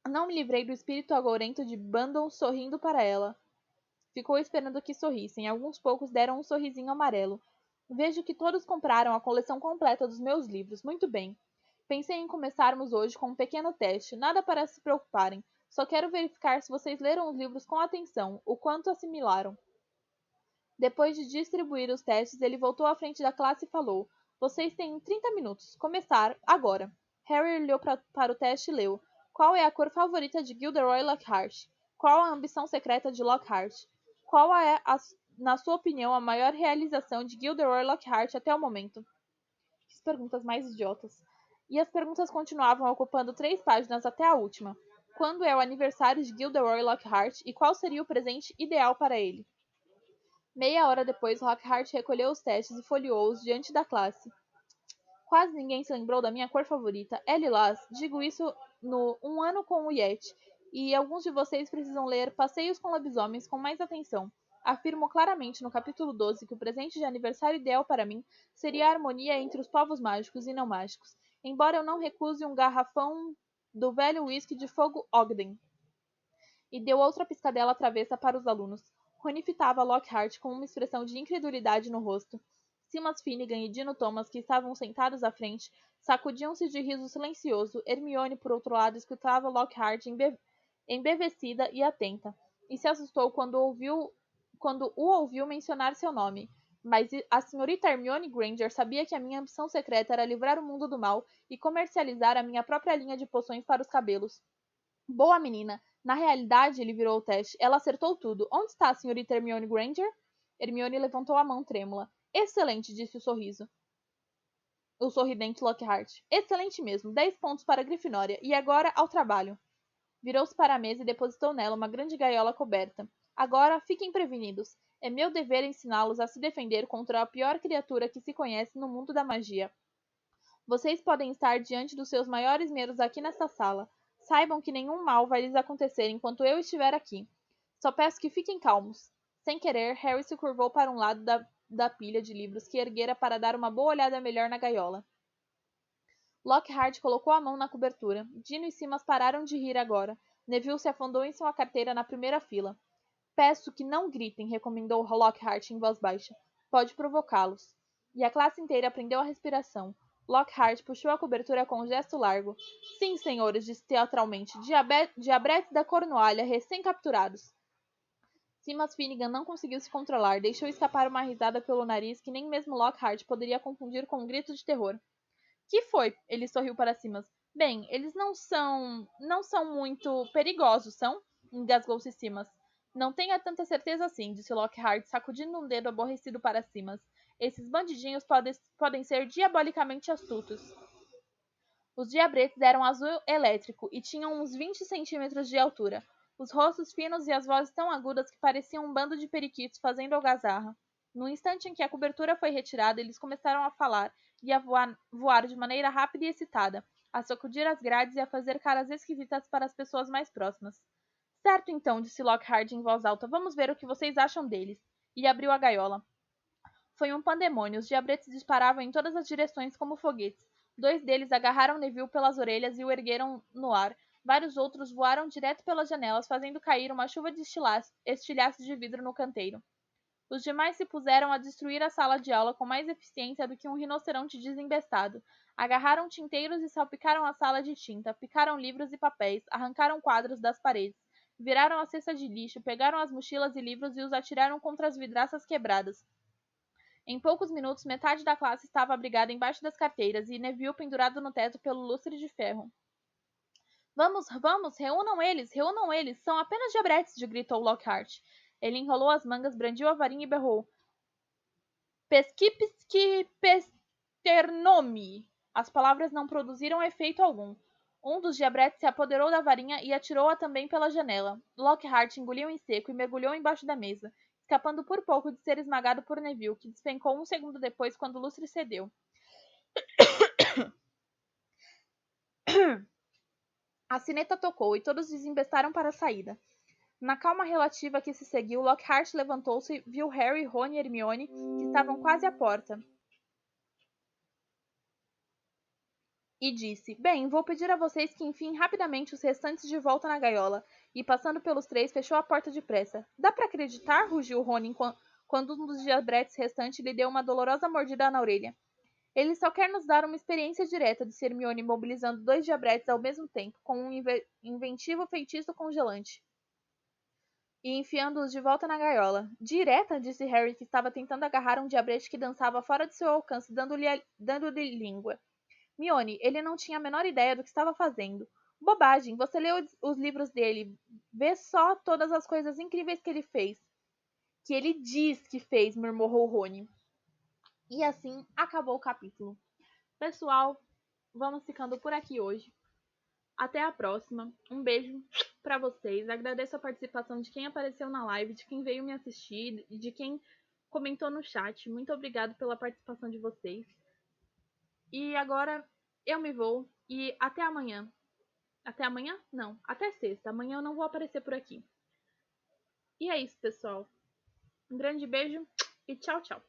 Não me livrei do espírito agourento de Bandon sorrindo para ela. Ficou esperando que sorrissem. Alguns poucos deram um sorrisinho amarelo. Vejo que todos compraram a coleção completa dos meus livros. Muito bem. Pensei em começarmos hoje com um pequeno teste. Nada para se preocuparem. Só quero verificar se vocês leram os livros com atenção, o quanto assimilaram. Depois de distribuir os testes, ele voltou à frente da classe e falou: Vocês têm 30 minutos. Começar agora. Harry olhou para o teste e leu: Qual é a cor favorita de Gilderoy Lockhart? Qual a ambição secreta de Lockhart? Qual é, na sua opinião, a maior realização de Gilderoy Lockhart até o momento? Que perguntas mais idiotas. E as perguntas continuavam ocupando 3 páginas até a última. Quando é o aniversário de Gilderoy Lockhart e qual seria o presente ideal para ele? Meia hora depois, Lockhart recolheu os testes e folheou-os diante da classe. Quase ninguém se lembrou da minha cor favorita. É lilás. Digo isso no Um Ano com o Yeti. E alguns de vocês precisam ler Passeios com Lobisomens com mais atenção. Afirmo claramente no capítulo 12 que o presente de aniversário ideal para mim seria a harmonia entre os povos mágicos e não mágicos, embora eu não recuse um garrafão do velho uísque de fogo Ogden. E deu outra piscadela travessa para os alunos. Rony fitava Lockhart com uma expressão de incredulidade no rosto. Simas Finnegan e Dino Thomas, que estavam sentados à frente, sacudiam-se de riso silencioso. Hermione, por outro lado, escutava Lockhart embevecida e atenta, e se assustou quando o ouviu mencionar seu nome. Mas a senhorita Hermione Granger sabia que a minha ambição secreta era livrar o mundo do mal e comercializar a minha própria linha de poções para os cabelos. Boa menina. Na realidade, ele virou o teste. Ela acertou tudo. Onde está a senhorita Hermione Granger? Hermione levantou a mão trêmula. Excelente, disse o sorridente Lockhart. Excelente mesmo. 10 pontos para a Grifinória. E agora, ao trabalho. Virou-se para a mesa e depositou nela uma grande gaiola coberta. Agora, fiquem prevenidos. É meu dever ensiná-los a se defender contra a pior criatura que se conhece no mundo da magia. Vocês podem estar diante dos seus maiores medos aqui nesta sala. Saibam que nenhum mal vai lhes acontecer enquanto eu estiver aqui. Só peço que fiquem calmos. Sem querer, Harry se curvou para um lado da pilha de livros que erguera para dar uma boa olhada melhor na gaiola. Lockhart colocou a mão na cobertura. Dino e Simas pararam de rir agora. Neville se afundou em sua carteira na primeira fila. Peço que não gritem, recomendou Lockhart em voz baixa. Pode provocá-los. E a classe inteira prendeu a respiração. Lockhart puxou a cobertura com um gesto largo. Sim, senhores, disse teatralmente. Diabretes da Cornualha, recém-capturados. Simas Finnegan não conseguiu se controlar. Deixou escapar uma risada pelo nariz que nem mesmo Lockhart poderia confundir com um grito de terror. Que foi? Ele sorriu para Simas. Bem, eles não são muito perigosos, são? Engasgou-se Simas. Não tenha tanta certeza assim, disse Lockhart, sacudindo um dedo aborrecido para Simas. Esses bandidinhos podem ser diabolicamente astutos. Os diabretes eram azul elétrico e tinham uns 20 centímetros de altura. Os rostos finos e as vozes tão agudas que pareciam um bando de periquitos fazendo algazarra. No instante em que a cobertura foi retirada, eles começaram a falar e a voar de maneira rápida e excitada, a sacudir as grades e a fazer caras esquisitas para as pessoas mais próximas. Certo então, disse Lockhart em voz alta, vamos ver o que vocês acham deles. E abriu a gaiola. Foi um pandemônio, os diabretes disparavam em todas as direções como foguetes. 2 deles agarraram Neville pelas orelhas e o ergueram no ar. Vários outros voaram direto pelas janelas, fazendo cair uma chuva de estilhaços de vidro no canteiro. Os demais se puseram a destruir a sala de aula com mais eficiência do que um rinoceronte desembestado. Agarraram tinteiros e salpicaram a sala de tinta, picaram livros e papéis, arrancaram quadros das paredes, viraram a cesta de lixo, pegaram as mochilas e livros e os atiraram contra as vidraças quebradas. Em poucos minutos, metade da classe estava abrigada embaixo das carteiras e Neville pendurado no teto pelo lustre de ferro. Vamos, vamos, reúnam eles, são apenas diabretes, gritou Lockhart. Ele enrolou as mangas, brandiu a varinha e berrou. Pesquipsque pesternomi. As palavras não produziram efeito algum. Um dos diabretes se apoderou da varinha e atirou-a também pela janela. Lockhart engoliu em seco e mergulhou embaixo da mesa. escapando por pouco de ser esmagado por Neville, que despencou um segundo depois quando Lúcio cedeu. A sineta tocou e todos desembestaram para a saída. Na calma relativa que se seguiu, Lockhart levantou-se, viu Harry, Ron e Hermione, que estavam quase à porta, e disse: Bem, vou pedir a vocês que enfiem rapidamente os restantes de volta na gaiola. E, passando pelos três, fechou a porta depressa. Dá para acreditar? Rugiu Rony quando um dos diabretes restantes lhe deu uma dolorosa mordida na orelha. Ele só quer nos dar uma experiência direta, disse Hermione, mobilizando 2 diabretes ao mesmo tempo, com um inventivo feitiço congelante. E enfiando-os de volta na gaiola. Direta? Disse Harry, que estava tentando agarrar um diabrete que dançava fora de seu alcance, dando-lhe língua. Mione, ele não tinha a menor ideia do que estava fazendo. Bobagem, você leu os livros dele. Vê só todas as coisas incríveis que ele fez. Que ele diz que fez, murmurou Rony. E assim acabou o capítulo. Pessoal, vamos ficando por aqui hoje. Até a próxima. Um beijo para vocês. Agradeço a participação de quem apareceu na live, de quem veio me assistir, de quem comentou no chat. Muito obrigado pela participação de vocês. E agora eu me vou e até amanhã. Até amanhã? Não, até sexta. Amanhã eu não vou aparecer por aqui. E é isso, pessoal. Um grande beijo e tchau, tchau.